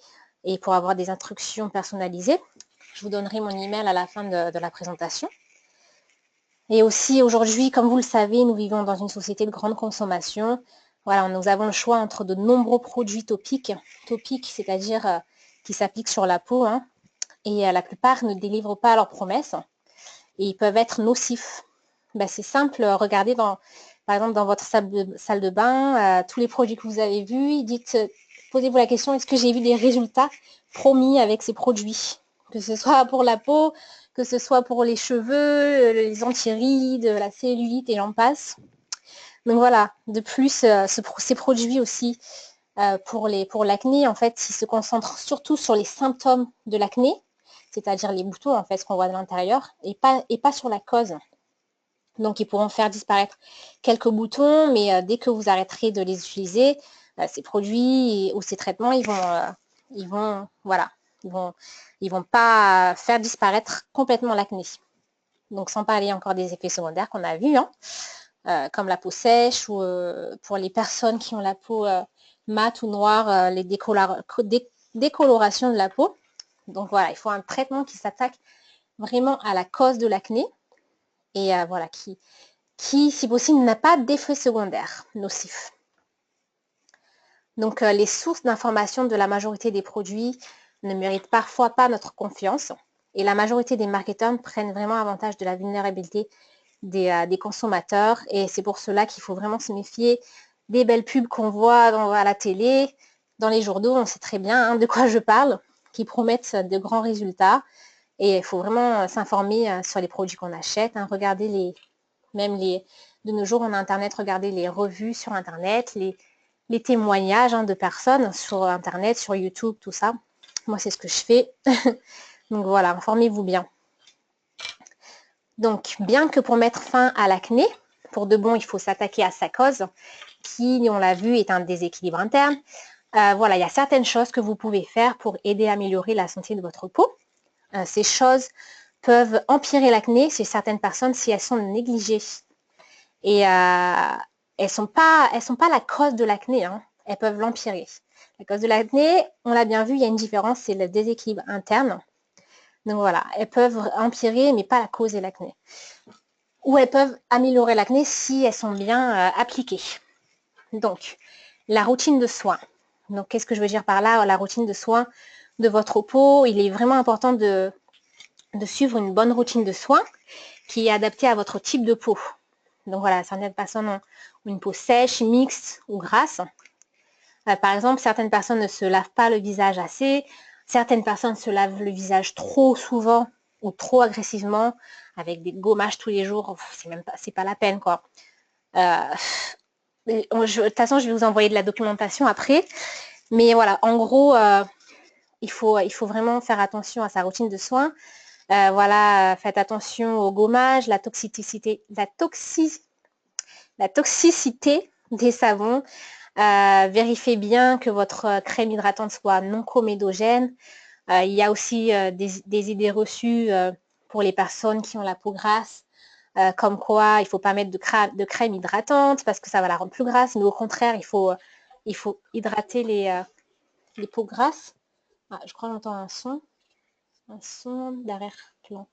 et pour avoir des instructions personnalisées. Je vous donnerai mon email à la fin de la présentation. Et aussi, aujourd'hui, comme vous le savez, nous vivons dans une société de grande consommation. Voilà, nous avons le choix entre de nombreux produits topiques, c'est-à-dire qui s'appliquent sur la peau, hein, et la plupart ne délivrent pas leurs promesses et ils peuvent être nocifs. Ben, c'est simple, regardez par exemple dans votre salle de bain, tous les produits que vous avez vus, posez-vous la question, est-ce que j'ai vu des résultats promis avec ces produits? Que ce soit pour la peau, que ce soit pour les cheveux, les anti-rides, la cellulite et j'en passe. Donc voilà, de plus, ces produits aussi, pour l'acné, en fait, ils se concentrent surtout sur les symptômes de l'acné, c'est-à-dire les boutons, en fait, ce qu'on voit de l'intérieur, et pas sur la cause. Donc, ils pourront faire disparaître quelques boutons, mais dès que vous arrêterez de les utiliser, ces produits ou ces traitements, ils vont pas faire disparaître complètement l'acné. Donc, sans parler encore des effets secondaires qu'on a vus, hein, comme la peau sèche ou pour les personnes qui ont la peau mate ou noire, les décolorations de la peau. Donc, voilà, il faut un traitement qui s'attaque vraiment à la cause de l'acné et voilà, qui, si possible, n'a pas d'effet secondaire nocif. Donc, les sources d'information de la majorité des produits ne méritent parfois pas notre confiance et la majorité des marketeurs prennent vraiment avantage de la vulnérabilité des consommateurs et c'est pour cela qu'il faut vraiment se méfier des belles pubs qu'on voit à la télé, dans les journaux, on sait très bien hein, de quoi je parle, qui promettent de grands résultats et il faut vraiment s'informer sur les produits qu'on achète, hein, regarder de nos jours en internet, regarder les revues sur internet, les témoignages hein, de personnes sur internet, sur YouTube, tout ça. Moi, c'est ce que je fais. Donc voilà, informez-vous bien. Donc, bien que pour mettre fin à l'acné, pour de bon, il faut s'attaquer à sa cause, qui, on l'a vu, est un déséquilibre interne. Voilà, il y a certaines choses que vous pouvez faire pour aider à améliorer la santé de votre peau. Ces choses peuvent empirer l'acné chez certaines personnes si elles sont négligées. Et elles sont pas la cause de l'acné, hein. Elles peuvent l'empirer. La cause de l'acné, on l'a bien vu, il y a une différence, c'est le déséquilibre interne. Donc voilà, elles peuvent empirer, mais pas la causer l'acné. Ou elles peuvent améliorer l'acné si elles sont bien appliquées. Donc, la routine de soins. Donc, qu'est-ce que je veux dire par là? La routine de soins de votre peau, il est vraiment important de suivre une bonne routine de soins qui est adaptée à votre type de peau. Donc voilà, certaines personnes ont une peau sèche, mixte ou grasse. Par exemple, certaines personnes ne se lavent pas le visage assez, certaines personnes se lavent le visage trop souvent ou trop agressivement avec des gommages tous les jours. C'est pas la peine, quoi. De toute façon, je vais vous envoyer de la documentation après. Mais voilà, en gros, il faut vraiment faire attention à sa routine de soins. Voilà, faites attention au gommage, la toxicité des savons. Vérifiez bien que votre crème hydratante soit non comédogène. Il y a aussi des idées reçues pour les personnes qui ont la peau grasse, comme quoi il ne faut pas mettre de crème hydratante parce que ça va la rendre plus grasse, mais au contraire, il faut hydrater les peaux grasses. Ah, je crois que j'entends un son d'arrière-plan.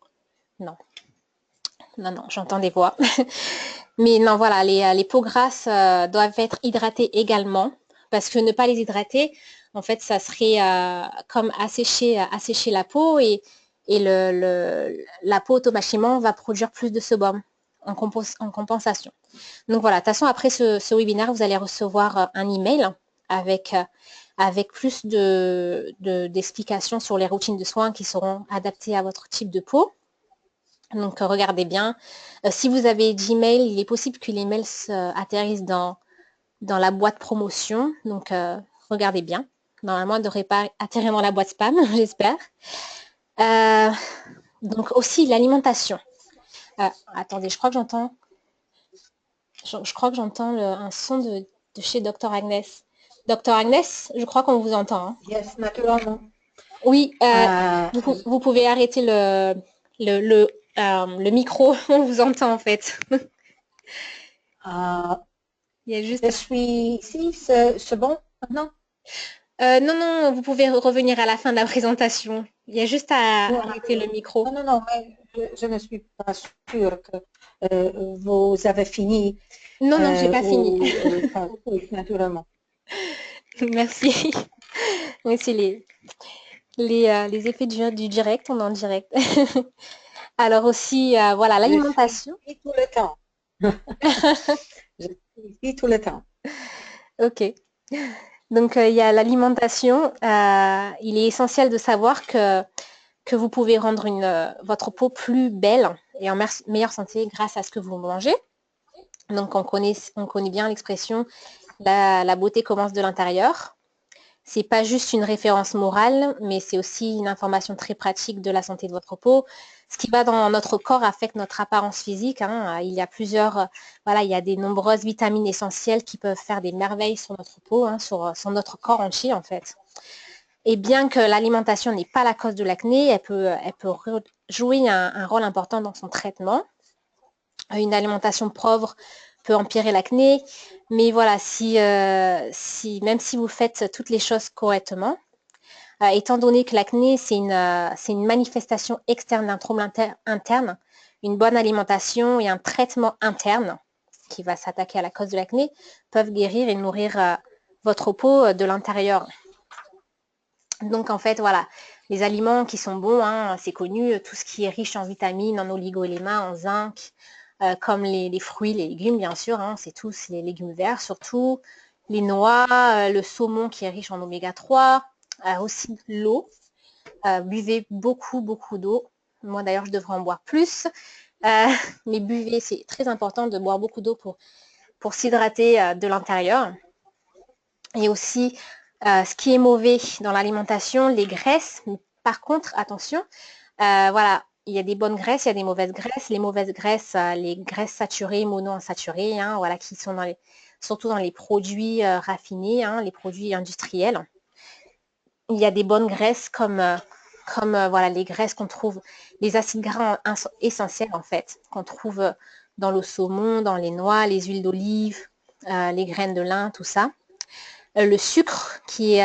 Non, j'entends des voix. Mais non, voilà, les peaux grasses doivent être hydratées également, parce que ne pas les hydrater, en fait, ça serait comme assécher la peau et la peau automatiquement va produire plus de sebum en compensation. Donc voilà, de toute façon, après ce webinaire, vous allez recevoir un email avec plus d'explications sur les routines de soins qui seront adaptées à votre type de peau. Donc, regardez bien. Si vous avez Gmail, il est possible que les mails atterrissent dans la boîte promotion. Donc, regardez bien. Normalement, elle ne devrait pas atterrir dans la boîte spam, j'espère. Donc, aussi l'alimentation. Attendez, je crois que j'entends un son de chez Dr Agnès. Dr Agnès, je crois qu'on vous entend. Hein. Yes, naturellement. Oui, vous pouvez arrêter le micro, on vous entend en fait. Il y a juste... Je suis ici, c'est bon maintenant? Non, vous pouvez revenir à la fin de la présentation. Il y a juste à arrêter le micro. Non, mais je ne suis pas sûre que vous avez fini. Non, je n'ai pas fini. Oui, naturellement. Merci. Oui, c'est les effets du direct, on est en direct. Alors aussi, voilà, l'alimentation. Je suis ici tout le temps. Je suis ici tout le temps. Ok. Donc, il y a l'alimentation. Il est essentiel de savoir que vous pouvez rendre votre peau plus belle et en meilleure santé grâce à ce que vous mangez. Donc, on connaît bien l'expression « la beauté commence de l'intérieur ». C'est pas juste une référence morale, mais c'est aussi une information très pratique de la santé de votre peau. Ce qui va dans notre corps affecte notre apparence physique. Hein. Il y a il y a des nombreuses vitamines essentielles qui peuvent faire des merveilles sur notre peau, hein, sur notre corps entier en fait. Et bien que l'alimentation n'est pas la cause de l'acné, elle peut jouer un rôle important dans son traitement. Une alimentation pauvre peut empirer l'acné, mais voilà, même si vous faites toutes les choses correctement, étant donné que l'acné, c'est une manifestation externe d'un trouble interne, une bonne alimentation et un traitement interne qui va s'attaquer à la cause de l'acné peuvent guérir et nourrir votre peau de l'intérieur. Donc, en fait, voilà, les aliments qui sont bons, hein, c'est connu, tout ce qui est riche en vitamines, en oligo-éléments, en zinc, comme les fruits, les légumes, bien sûr, hein, c'est tous les légumes verts, surtout les noix, le saumon qui est riche en oméga 3, aussi l'eau. Buvez beaucoup d'eau. Moi, d'ailleurs, je devrais en boire plus. Mais buvez, c'est très important de boire beaucoup d'eau pour s'hydrater de l'intérieur. Et aussi, ce qui est mauvais dans l'alimentation, les graisses. Par contre, attention, voilà, il y a des bonnes graisses, il y a des mauvaises graisses. Les mauvaises graisses, les graisses saturées, monoinsaturées, hein, voilà, qui sont surtout dans les produits raffinés, hein, les produits industriels. Il y a des bonnes graisses comme voilà, les graisses qu'on trouve, les acides gras essentiels en fait, qu'on trouve dans le saumon, dans les noix, les huiles d'olive, les graines de lin, tout ça. Le sucre qu'il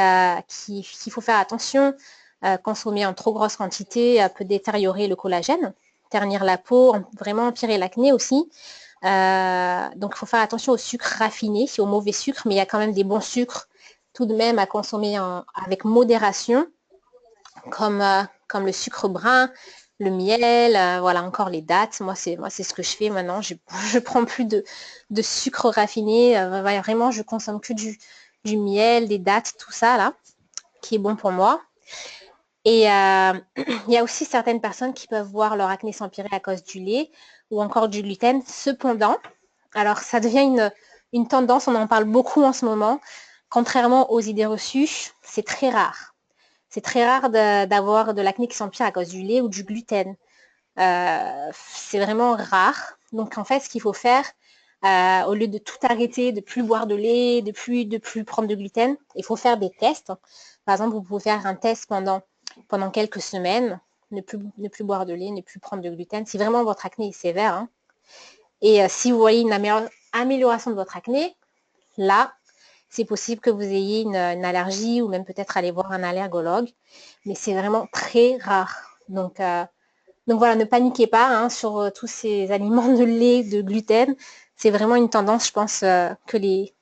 faut faire attention, consommer en trop grosse quantité peut détériorer le collagène, ternir la peau, vraiment empirer l'acné aussi. Donc il faut faire attention au sucre raffiné, au mauvais sucre, mais il y a quand même des bons sucres tout de même à consommer avec modération, comme le sucre brun, le miel, voilà, encore les dattes. Moi, c'est ce que je fais maintenant. Je prends plus de sucre raffiné. Vraiment, je consomme que du miel, des dattes, tout ça, là, qui est bon pour moi. Et il y a aussi certaines personnes qui peuvent voir leur acné s'empirer à cause du lait ou encore du gluten. Cependant, alors ça devient une tendance, on en parle beaucoup en ce moment. Contrairement aux idées reçues, c'est très rare. C'est très rare d'avoir de l'acné qui s'empire à cause du lait ou du gluten. C'est vraiment rare. Donc en fait, ce qu'il faut faire, au lieu de tout arrêter, de plus boire de lait, de plus prendre de gluten, il faut faire des tests. Par exemple, vous pouvez faire un test pendant quelques semaines, ne plus boire de lait, ne plus prendre de gluten, si vraiment votre acné est sévère. Hein. Et si vous voyez une amélioration de votre acné, là, c'est possible que vous ayez une allergie ou même peut-être aller voir un allergologue, mais c'est vraiment très rare. Donc voilà, ne paniquez pas hein, sur tous ces aliments de lait, de gluten. C'est vraiment une tendance, je pense, que les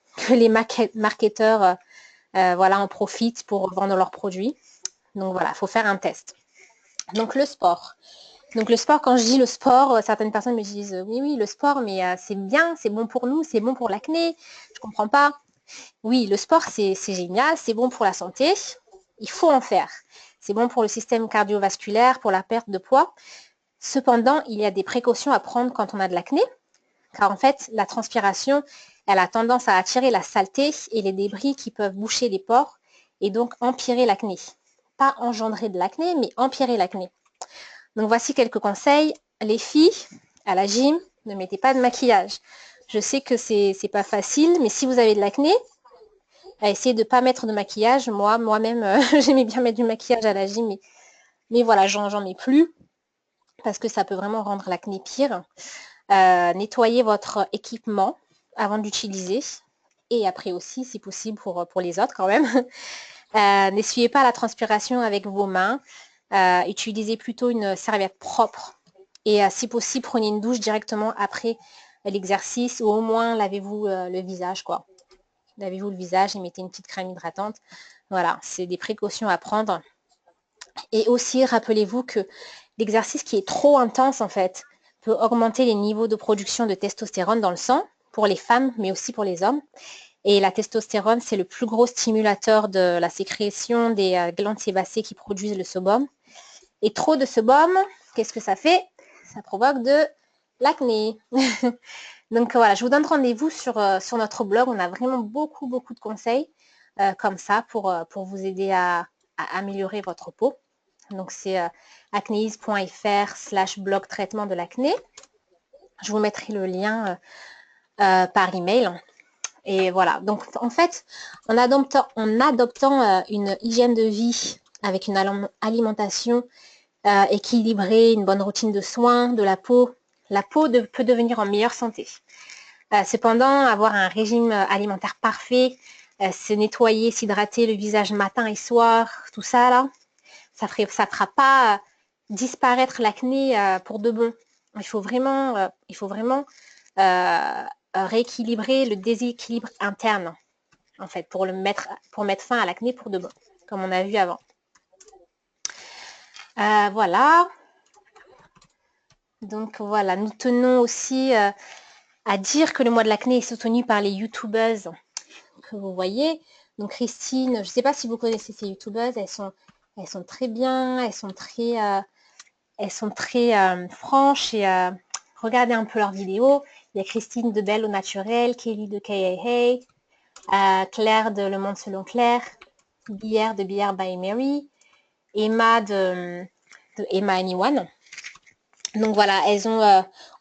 marketeurs voilà, en profitent pour vendre leurs produits. Donc voilà, il faut faire un test. Donc le sport. Donc le sport, quand je dis le sport, certaines personnes me disent oui, le sport, mais c'est bien, c'est bon pour nous, c'est bon pour l'acné. Je comprends pas. Oui, le sport, c'est génial, c'est bon pour la santé. Il faut en faire. C'est bon pour le système cardiovasculaire, pour la perte de poids. Cependant, il y a des précautions à prendre quand on a de l'acné, car en fait, la transpiration, elle a tendance à attirer la saleté et les débris qui peuvent boucher les pores et donc empirer l'acné. Pas engendrer de l'acné, mais empirer l'acné. Donc voici quelques conseils. Les filles, à la gym, ne mettez pas de maquillage. Je sais que c'est pas facile, mais si vous avez de l'acné, essayez de ne pas mettre de maquillage. Moi-même, j'aimais bien mettre du maquillage à la gym, mais voilà, j'en mets plus parce que ça peut vraiment rendre l'acné pire. Nettoyez votre équipement avant d'utiliser et après aussi, si possible, pour les autres quand même. N'essuyez pas la transpiration avec vos mains. Utilisez plutôt une serviette propre et si possible, prenez une douche directement après l'exercice ou au moins lavez-vous le visage, quoi. Lavez-vous le visage et mettez une petite crème hydratante. Voilà, c'est des précautions à prendre. Et aussi, rappelez-vous que l'exercice qui est trop intense, en fait, peut augmenter les niveaux de production de testostérone dans le sang pour les femmes, mais aussi pour les hommes. Et la testostérone, c'est le plus gros stimulateur de la sécrétion des glandes sébacées qui produisent le sébum. Et trop de sébum, qu'est-ce que ça fait? Ça provoque de l'acné. Donc voilà, je vous donne rendez-vous sur notre blog. On a vraiment beaucoup de conseils comme ça pour vous aider à améliorer votre peau. Donc c'est acnéise.fr/blog traitement de l'acné. Je vous mettrai le lien par email. Et voilà, donc en fait, en adoptant une hygiène de vie avec une alimentation équilibrée, une bonne routine de soins de la peau peut devenir en meilleure santé. Cependant, avoir un régime alimentaire parfait, se nettoyer, s'hydrater le visage matin et soir, tout ça là, ça ne fera pas disparaître l'acné pour de bon. Il faut vraiment rééquilibrer le déséquilibre interne, en fait, pour mettre fin à l'acné pour de bon, comme on a vu avant. Voilà. Donc voilà, nous tenons aussi à dire que le mois de l'acné est soutenu par les youtubeuses que vous voyez. Donc Christine, je ne sais pas si vous connaissez ces youtubeuses, elles sont très bien, elles sont très franches et regardez un peu leurs vidéos. Il y a Christine de Belle au Naturel, Kelly de KAA, Claire de Le Monde Selon Claire, Billard de Billard by Mary, Emma de Emma Anyone. Donc voilà,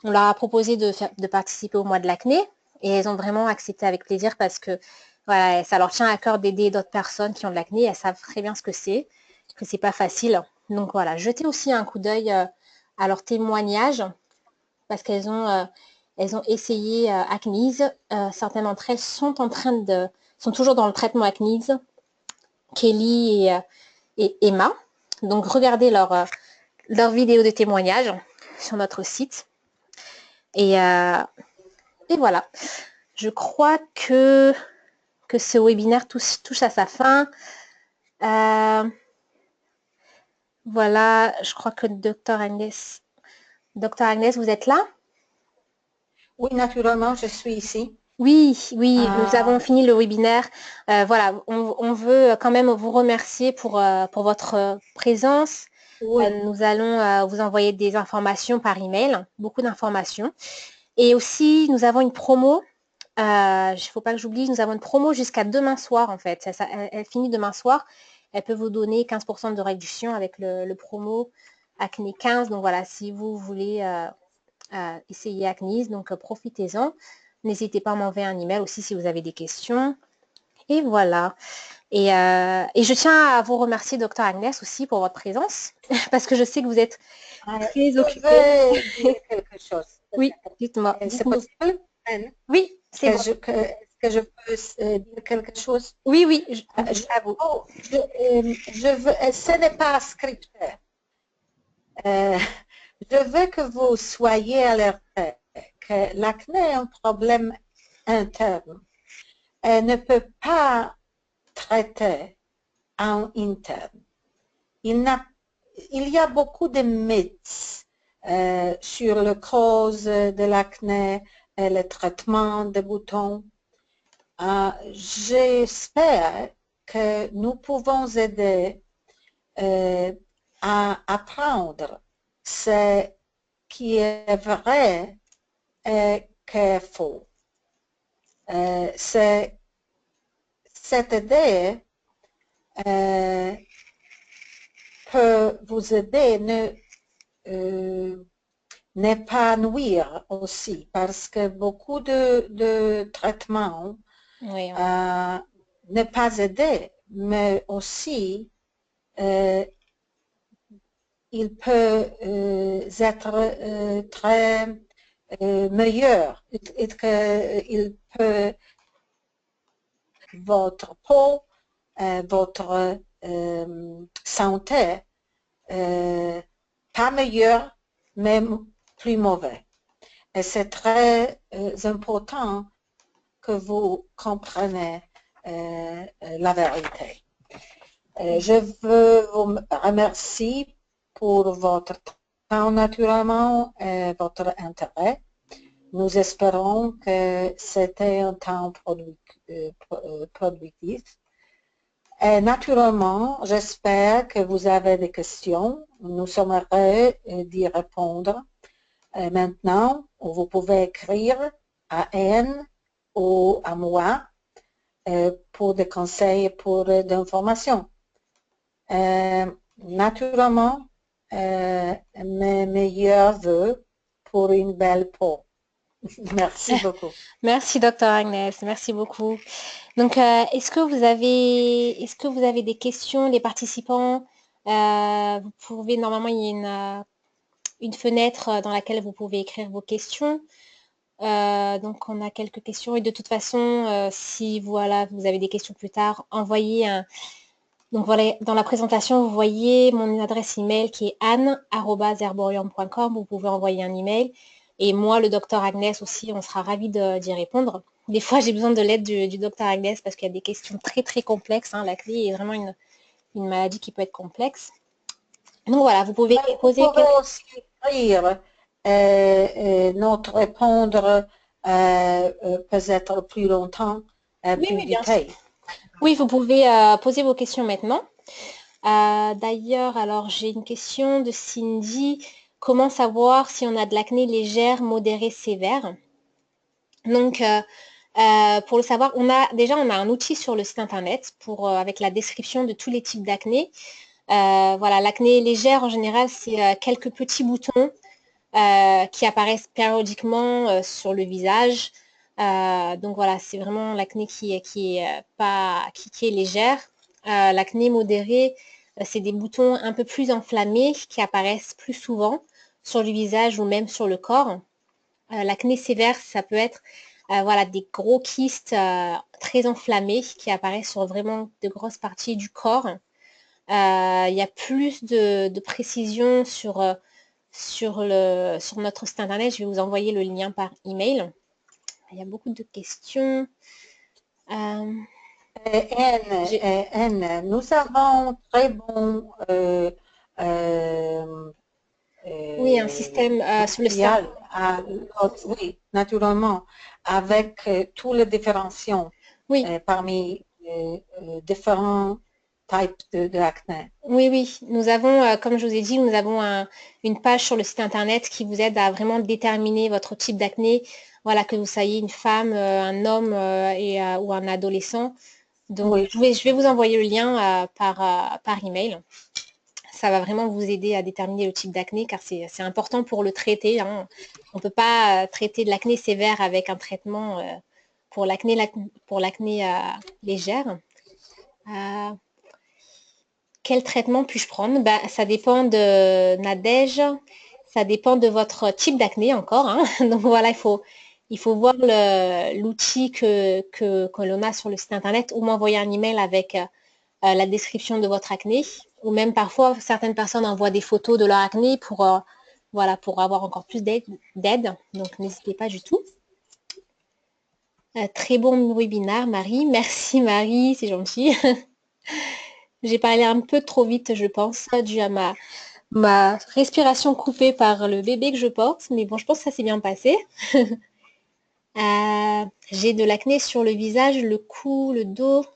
on leur a proposé de participer au mois de l'acné. Et elles ont vraiment accepté avec plaisir parce que voilà, ça leur tient à cœur d'aider d'autres personnes qui ont de l'acné. Elles savent très bien ce que c'est pas facile. Donc voilà, jetez aussi un coup d'œil à leurs témoignages parce qu'elles ont essayé Acnease. Certaines d'entre elles sont toujours dans le traitement Acnease. Kelly et Emma. Donc regardez leur vidéo de témoignage sur notre site. Et voilà. Je crois que ce webinaire touche à sa fin. Voilà, je crois que Dr Agnès, vous êtes là? Oui, naturellement, je suis ici. Oui, nous avons fini le webinaire. Voilà, on veut quand même vous remercier pour votre présence. Oui. Nous allons vous envoyer des informations par email, beaucoup d'informations. Et aussi, nous avons une promo. Il ne faut pas que j'oublie, nous avons une promo jusqu'à demain soir, en fait. Elle finit demain soir. Elle peut vous donner 15% de réduction avec le promo Acné 15. Donc voilà, si vous voulez essayer Acnease, donc profitez-en. N'hésitez pas à m'envoyer un email aussi si vous avez des questions. Et voilà. Et je tiens à vous remercier, Dr Agnès, aussi pour votre présence, parce que je sais que vous êtes très occupée. Je veux dire quelque chose. Oui, dites-moi. C'est possible, Anne? Oui, c'est bon. Est-ce que je peux dire quelque chose? Oui, à vous. Ce n'est pas scripté. Je veux que vous soyez alertés que l'acné est un problème interne. Elle ne peut pas traiter en interne. Il y a beaucoup de mythes sur la cause de l'acné et le traitement des boutons. J'espère que nous pouvons aider à apprendre ce qui est vrai et qui est faux. Cette idée peut vous aider ne pas nuire aussi, parce que beaucoup de traitements ne pas aider, mais aussi il peut être très meilleur. Il peut votre peau, votre santé pas meilleure, mais plus mauvais. Et c'est très important que vous compreniez la vérité. Je veux vous remercier pour votre temps naturellement et votre intérêt. Nous espérons que c'était un temps productif. Et naturellement, j'espère que vous avez des questions. Nous sommes heureux d'y répondre. Maintenant, vous pouvez écrire à Anne ou à moi pour des conseils, pour d'informations. Naturellement, mes meilleurs vœux pour une belle peau. Merci beaucoup. Merci, Dr Agnès. Merci beaucoup. Donc, est-ce que vous avez des questions, les participants? Vous pouvez, normalement, il y a une fenêtre dans laquelle vous pouvez écrire vos questions. Donc, on a quelques questions. Et de toute façon, si voilà, vous avez des questions plus tard, envoyez un... Donc voilà, dans la présentation, vous voyez mon adresse email qui est anne@herborium.com. Vous pouvez envoyer un email. Et moi, le docteur Agnès aussi, on sera ravis d'y répondre. Des fois, j'ai besoin de l'aide du docteur Agnès parce qu'il y a des questions très, très complexes. Hein. L'acné est vraiment une maladie qui peut être complexe. Donc voilà, vous pouvez poser... Vous pouvez aussi écrire notre répondre peut-être plus longtemps, plus détaillé. Oui, vous pouvez poser vos questions maintenant. D'ailleurs, alors j'ai une question de Cindy. Comment savoir si on a de l'acné légère, modérée, sévère? Donc, pour le savoir, on a un outil sur le site internet avec la description de tous les types d'acné. Voilà, l'acné légère, en général, c'est quelques petits boutons qui apparaissent périodiquement sur le visage. Donc voilà, c'est vraiment l'acné qui est légère. L'acné modérée, c'est des boutons un peu plus enflammés qui apparaissent plus souvent sur le visage ou même sur le corps. L'acné sévère, ça peut être voilà, des gros kystes très enflammés qui apparaissent sur vraiment de grosses parties du corps. Il y a plus de précision sur notre site internet. Je vais vous envoyer le lien par email. Il y a beaucoup de questions. Anne, nous avons très bon oui, un système sur le site. Oui, naturellement, avec tous les différenciations Oui. parmi différents types d'acné. Oui, oui. Nous avons, comme je vous ai dit, nous avons une page sur le site internet qui vous aide à vraiment déterminer votre type d'acné. Voilà, que vous soyez une femme, un homme ou un adolescent. Donc, Oui. je vais vous envoyer le lien par email. Ça va vraiment vous aider à déterminer le type d'acné car c'est important pour le traiter. Hein. On ne peut pas traiter de l'acné sévère avec un traitement pour l'acné légère. Quel traitement puis-je prendre? Ça dépend de Nadège, ça dépend de votre type d'acné encore. Hein. Donc voilà, il faut voir l'outil que l'on a sur le site internet ou m'envoyer un email avec la description de votre acné. Ou même parfois, certaines personnes envoient des photos de leur acné pour avoir encore plus d'aide. Donc n'hésitez pas du tout. Très bon webinaire, Marie. Merci Marie, c'est gentil. J'ai parlé un peu trop vite, je pense, dû à ma respiration coupée par le bébé que je porte. Mais bon, je pense que ça s'est bien passé. J'ai de l'acné sur le visage, le cou, le dos.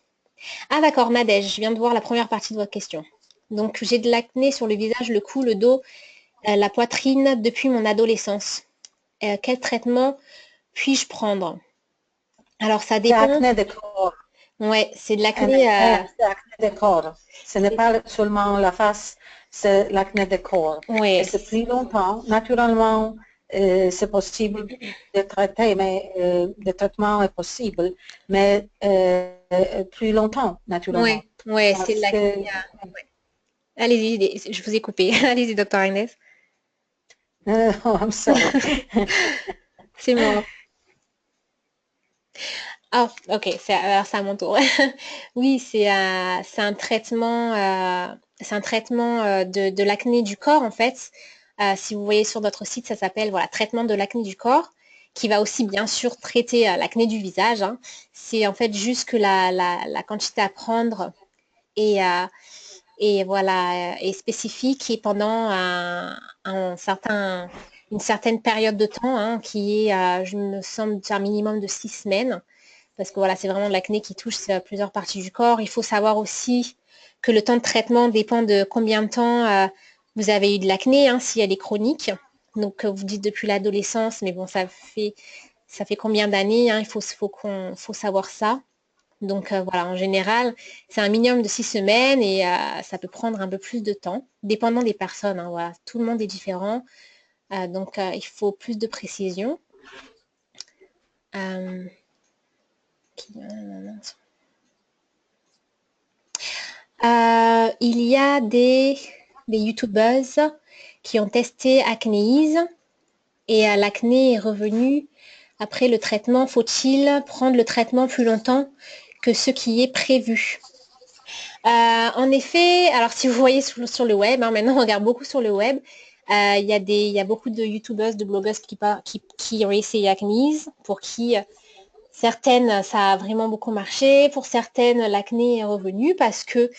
Ah d'accord, Nadège, je viens de voir la première partie de votre question. Donc, j'ai de l'acné sur le visage, le cou, le dos, la poitrine depuis mon adolescence. Quel traitement puis-je prendre? Alors, ça dépend. L'acné de corps. Ouais, c'est de l'acné. C'est l'acné de corps. Ce n'est pas seulement la face, c'est l'acné de corps. Ouais. Et c'est plus longtemps. Naturellement, c'est possible de traiter, mais le traitement est possible, mais plus longtemps, naturellement. Ouais, c'est de l'acné. Ouais. Allez-y, je vous ai coupé. Allez-y, docteur Agnès. Oh, I'm sorry. C'est moi. Ah, ok, alors c'est à mon tour. Oui, c'est un traitement, de l'acné du corps, en fait. Si vous voyez sur notre site, ça s'appelle voilà, traitement de l'acné du corps, qui va aussi bien sûr traiter l'acné du visage. Hein. C'est en fait juste que la quantité à prendre et voilà, est spécifique et pendant une certaine période de temps, hein, qui est, je me semble, un minimum de 6 semaines. Parce que voilà, c'est vraiment de l'acné qui touche plusieurs parties du corps. Il faut savoir aussi que le temps de traitement dépend de combien de temps vous avez eu de l'acné, hein, si elle est chronique. Donc, vous dites depuis l'adolescence, mais bon, ça fait combien d'années, hein, il faut savoir ça. Donc, voilà, en général, c'est un minimum de 6 semaines et ça peut prendre un peu plus de temps, dépendant des personnes. Hein, voilà, tout le monde est différent. Donc, il faut plus de précision. Il y a des youtubeuses qui ont testé Acnéise et l'acné est revenu après le traitement. Faut-il prendre le traitement plus longtemps que ce qui est prévu? En effet, alors si vous voyez sur le web, hein, maintenant on regarde beaucoup sur le web, il y a beaucoup de youtubeuses, de blogueuses qui ont essayé Acnéise, pour qui certaines, ça a vraiment beaucoup marché, pour certaines, l'acné est revenu parce que,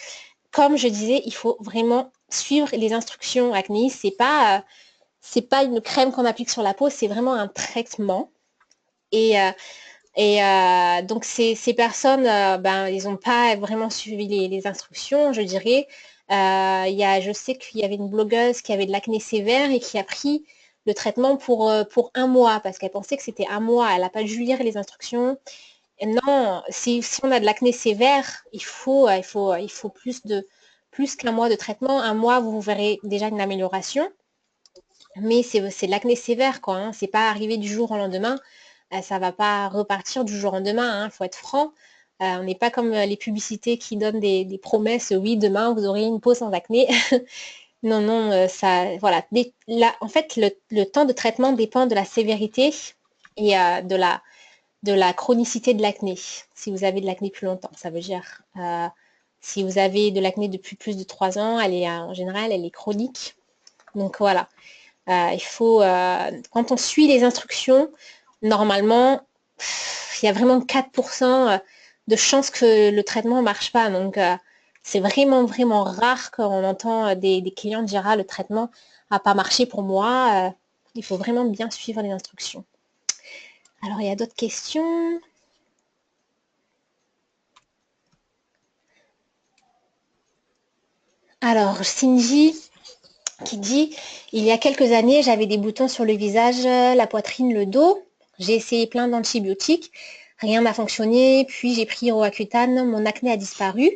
comme je disais, il faut vraiment suivre les instructions acné. C'est pas une crème qu'on applique sur la peau, c'est vraiment un traitement. Et donc ces personnes, ils n'ont pas vraiment suivi les instructions, je dirais. Je sais qu'il y avait une blogueuse qui avait de l'acné sévère et qui a pris le traitement pour 1 mois parce qu'elle pensait que c'était 1 mois. Elle n'a pas dû lire les instructions. Et non, si on a de l'acné sévère, il faut plus qu'1 mois de traitement. 1 mois, vous verrez déjà une amélioration. Mais c'est de l'acné sévère, quoi. Hein. C'est pas arrivé du jour au lendemain. ça va pas repartir du jour au lendemain, il faut être franc. On n'est pas comme les publicités qui donnent des promesses, oui, demain vous aurez une peau sans acné. Non, non, ça, voilà. En fait, le temps de traitement dépend de la sévérité et de la chronicité de l'acné. Si vous avez de l'acné plus longtemps, ça veut dire si vous avez de l'acné depuis plus de 3 ans, en général, elle est chronique. Donc voilà, il faut, quand on suit les instructions, normalement, il y a vraiment 4% de chances que le traitement ne marche pas. Donc, c'est vraiment, vraiment rare qu'on entend des clients dire « Ah, le traitement n'a pas marché pour moi. » Il faut vraiment bien suivre les instructions. Alors, il y a d'autres questions. Alors, Cindy qui dit « Il y a quelques années, j'avais des boutons sur le visage, la poitrine, le dos. J'ai essayé plein d'antibiotiques. Rien n'a fonctionné. Puis, j'ai pris Roaccutane. Mon acné a disparu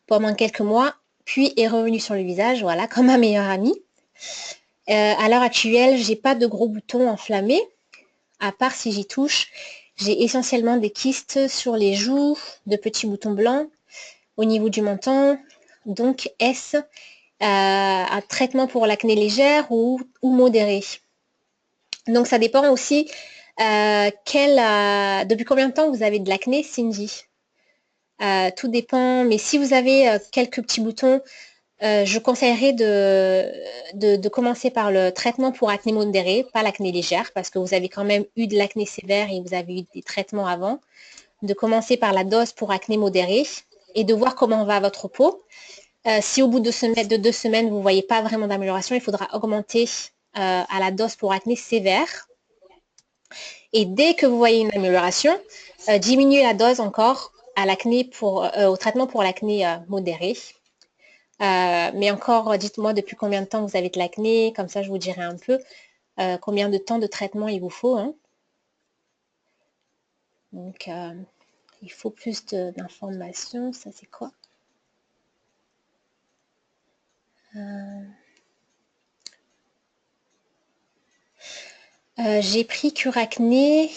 pendant quelques mois. Puis, est revenu sur le visage, voilà, comme ma meilleure amie. À l'heure actuelle, j'ai pas de gros boutons enflammés. À part si j'y touche, j'ai essentiellement des kystes sur les joues, de petits boutons blancs au niveau du menton. Donc, est-ce un traitement pour l'acné légère ou modéré? Donc, ça dépend aussi depuis combien de temps vous avez de l'acné, Cindy? Tout dépend, mais si vous avez quelques petits boutons, je conseillerais de commencer par le traitement pour acné modéré, pas l'acné légère, parce que vous avez quand même eu de l'acné sévère et vous avez eu des traitements avant. De commencer par la dose pour acné modéré et de voir comment va votre peau. Si au bout de 2 semaines, vous ne voyez pas vraiment d'amélioration, il faudra augmenter à la dose pour acné sévère. Et dès que vous voyez une amélioration, diminuez la dose encore à au traitement pour l'acné modéré. Mais encore, dites-moi depuis combien de temps vous avez de l'acné, comme ça je vous dirai un peu combien de temps de traitement il vous faut. Hein. Donc, il faut plus d'informations. Ça, c'est quoi? J'ai pris Curacné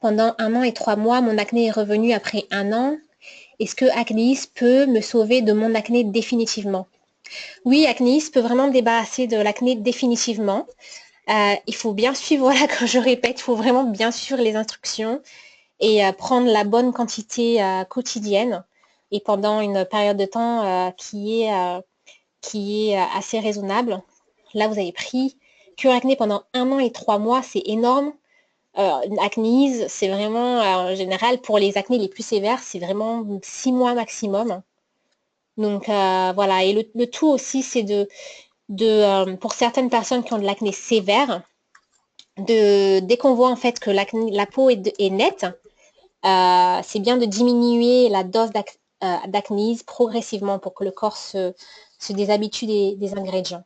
pendant 1 an et 3 mois. Mon acné est revenu après 1 an. Est-ce que Acnéis peut me sauver de mon acné définitivement? Oui, Acnéis peut vraiment me débarrasser de l'acné définitivement. Il faut bien suivre, voilà, quand je répète, il faut vraiment bien suivre les instructions et prendre la bonne quantité quotidienne et pendant une période de temps qui est assez raisonnable. Là, vous avez pris Cure Acné pendant 1 an et 3 mois, c'est énorme. Acnéise, c'est vraiment, en général, pour les acnés les plus sévères, c'est vraiment 6 mois maximum. Donc, voilà. Et le tout aussi, c'est pour certaines personnes qui ont de l'acné sévère, dès qu'on voit en fait que la peau est nette, c'est bien de diminuer la dose d'acnéise progressivement pour que le corps se déshabitue des ingrédients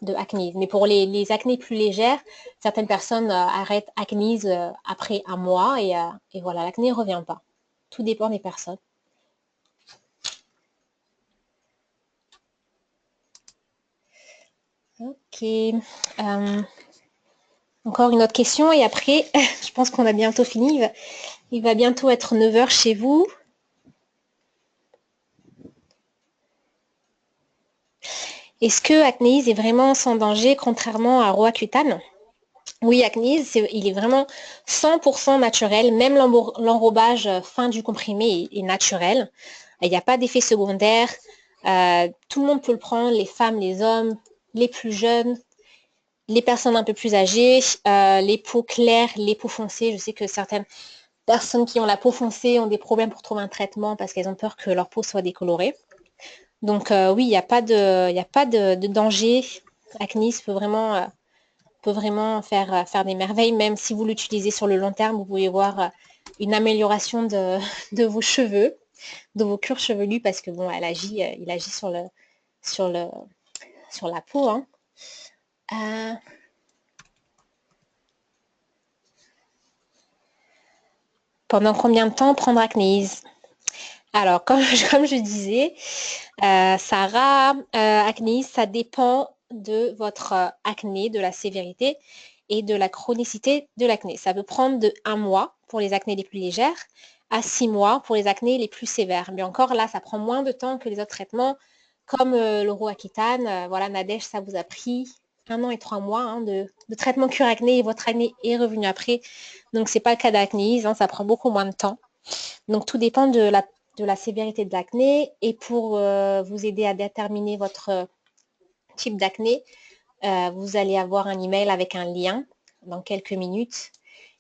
de acnéise. Mais pour les acnés plus légères, certaines personnes arrêtent acnéise après 1 mois et voilà, l'acné ne revient pas. Tout dépend des personnes. Ok. Encore une autre question et après, je pense qu'on a bientôt fini. Il va bientôt être 9 h chez vous. Est-ce que Acnéise est vraiment sans danger contrairement à Roaccutane? Oui, Acnéise, il est vraiment 100% naturel. Même l'enrobage fin du comprimé est naturel. Il n'y a pas d'effet secondaire. Tout le monde peut le prendre, les femmes, les hommes, les plus jeunes, les personnes un peu plus âgées, les peaux claires, les peaux foncées. Je sais que certaines personnes qui ont la peau foncée ont des problèmes pour trouver un traitement parce qu'elles ont peur que leur peau soit décolorée. Donc oui, il n'y a pas de danger. Acnéise peut vraiment faire des merveilles, même si vous l'utilisez sur le long terme, vous pouvez voir une amélioration de vos cheveux, de vos cuirs chevelus, parce que bon, il agit sur la peau. Hein. Pendant combien de temps prendre Acnéise? Alors, comme je disais, Sarah, Acnéise, ça dépend de votre acné, de la sévérité et de la chronicité de l'acné. Ça peut prendre de 1 mois pour les acnés les plus légères à 6 mois pour les acnés les plus sévères. Mais encore là, ça prend moins de temps que les autres traitements, comme l'Oroaquitane. Voilà, Nadège, ça vous a pris 1 an et 3 mois hein, de traitement cure acné et votre acné est revenu après. Donc, c'est pas le cas d'acnéise, hein, ça prend beaucoup moins de temps. Donc, tout dépend de la sévérité de l'acné. Et pour vous aider à déterminer votre type d'acné, vous allez avoir un email avec un lien dans quelques minutes.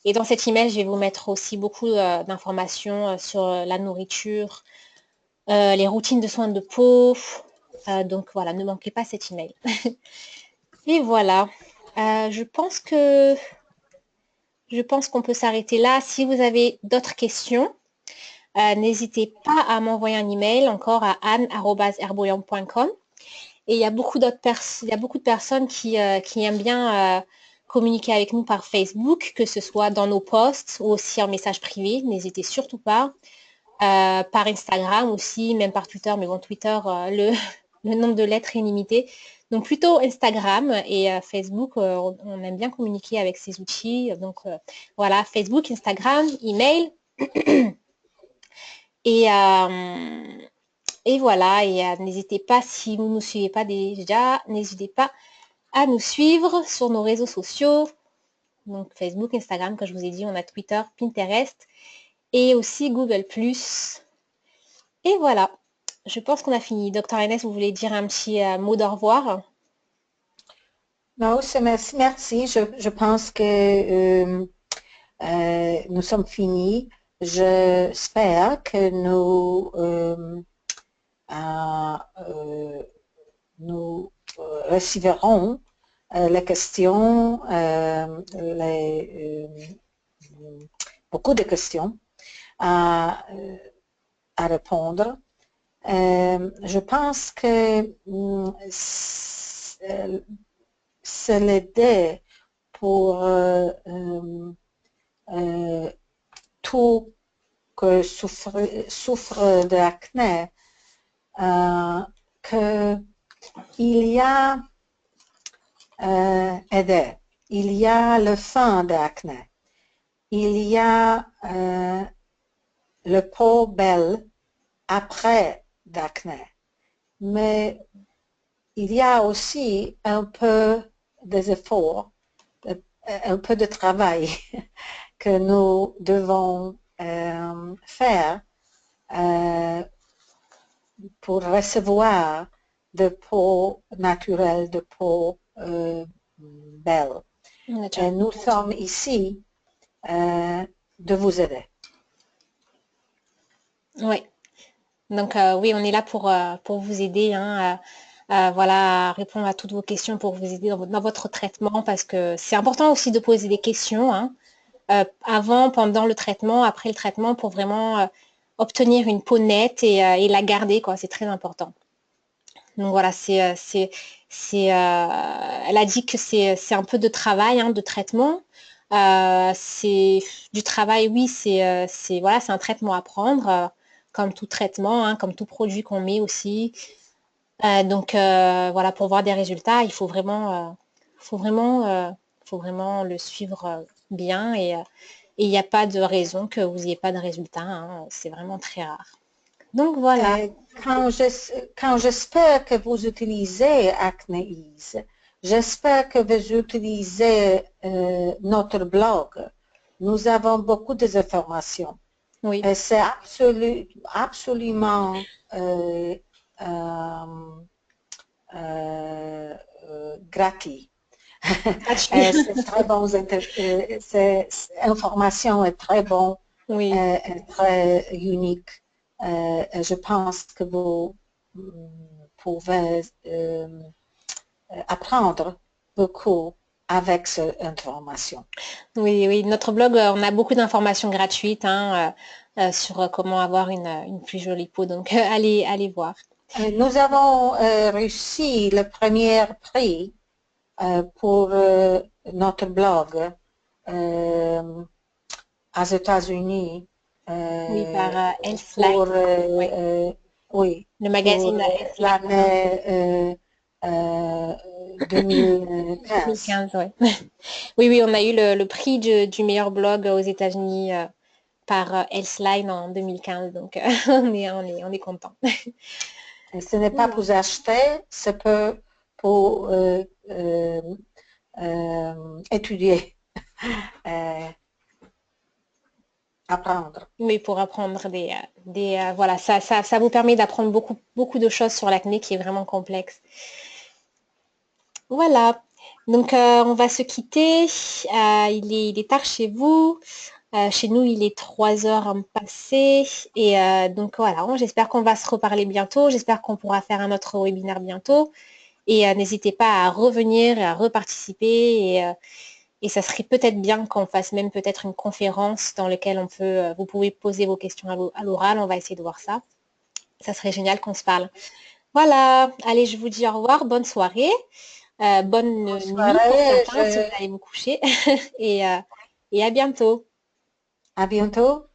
Et dans cet email, je vais vous mettre aussi beaucoup d'informations sur la nourriture, les routines de soins de peau. Donc voilà, ne manquez pas cet email. Et voilà, je pense qu'on peut s'arrêter là. Si vous avez d'autres questions, n'hésitez pas à m'envoyer un email encore à anne@herbolium.com. Et il y a beaucoup de personnes qui aiment bien communiquer avec nous par Facebook, que ce soit dans nos posts ou aussi en message privé. N'hésitez surtout pas. Par Instagram aussi, même par Twitter. Mais bon, Twitter, le nombre de lettres est limité. Donc plutôt Instagram et Facebook, on aime bien communiquer avec ces outils. Donc voilà, Facebook, Instagram, email. Et voilà, et n'hésitez pas, si vous ne nous suivez pas déjà, n'hésitez pas à nous suivre sur nos réseaux sociaux. Donc Facebook, Instagram, comme je vous ai dit, on a Twitter, Pinterest et aussi Google+. Et voilà, je pense qu'on a fini. Docteur Enes, vous voulez dire un petit mot d'au revoir? Non, merci. Je pense que nous sommes finis. J'espère que nous recevrons les questions, beaucoup de questions à répondre. Je pense que c'est l'idée pour tout que souffre d'acné, qu'il y a aidé. Il y a le fin d'acné. Il y a le peau belle après d'acné. Mais il y a aussi un peu des efforts, un peu de travail que nous devons faire pour recevoir de peau naturelle, de peau belle. Et nous sommes ici de vous aider. Oui. Donc oui, on est là pour vous aider, hein, voilà, à répondre à toutes vos questions, pour vous aider dans votre traitement, parce que c'est important aussi de poser des questions, hein, avant, pendant le traitement, après le traitement, pour vraiment obtenir une peau nette et la garder, quoi. C'est très important. Donc voilà, elle a dit que c'est un peu de travail, hein, de traitement. C'est du travail, oui, voilà, c'est un traitement à prendre, comme tout traitement, hein, comme tout produit qu'on met aussi. Donc voilà, pour voir des résultats, il faut vraiment le suivre bien et il n'y a pas de raison que vous n'ayez pas de résultats, hein, c'est vraiment très rare. Donc voilà. Quand j'espère que vous utilisez Acnéise, j'espère que vous utilisez notre blog. Nous avons beaucoup d'informations. Oui. Et c'est absolument gratuit. C'est très bon, information est très bon, oui. très unique. Je pense que vous pouvez apprendre beaucoup avec cette information. Oui, oui, notre blog, on a beaucoup d'informations gratuites, hein, sur comment avoir une plus jolie peau, donc allez voir. Nous avons reçu le premier prix pour notre blog aux États-Unis. Oui, par Healthline. Oui, le magazine l'année 2015. 2015, ouais. Oui, oui, on a eu le prix du meilleur blog aux États-Unis par Healthline en 2015, donc on est content. Et ce n'est pas Voilà. pour acheter, c'est pour étudier, apprendre. Oui, pour apprendre voilà, ça vous permet d'apprendre beaucoup de choses sur l'acné qui est vraiment complexe. Voilà, donc on va se quitter. Il est tard chez vous. Chez nous, il est 3 heures passées. Et donc voilà, j'espère qu'on va se reparler bientôt. J'espère qu'on pourra faire un autre webinaire bientôt. Et n'hésitez pas à revenir et à reparticiper. Et ça serait peut-être bien qu'on fasse même peut-être une conférence dans laquelle vous pouvez poser vos questions à l'oral. On va essayer de voir ça. Ça serait génial qu'on se parle. Voilà, allez, je vous dis au revoir. Bonne soirée. Bonne nuit pour Soirée, certains si vous allez vous coucher. et à bientôt. à bientôt.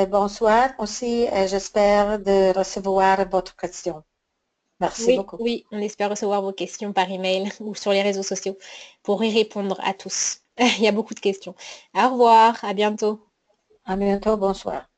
Bonsoir aussi. J'espère de recevoir votre question. Merci Oui, beaucoup. oui, on espère recevoir vos questions par email ou sur les réseaux sociaux pour y répondre à tous. Il y a beaucoup de questions. Au revoir, à bientôt. À bientôt. Bonsoir.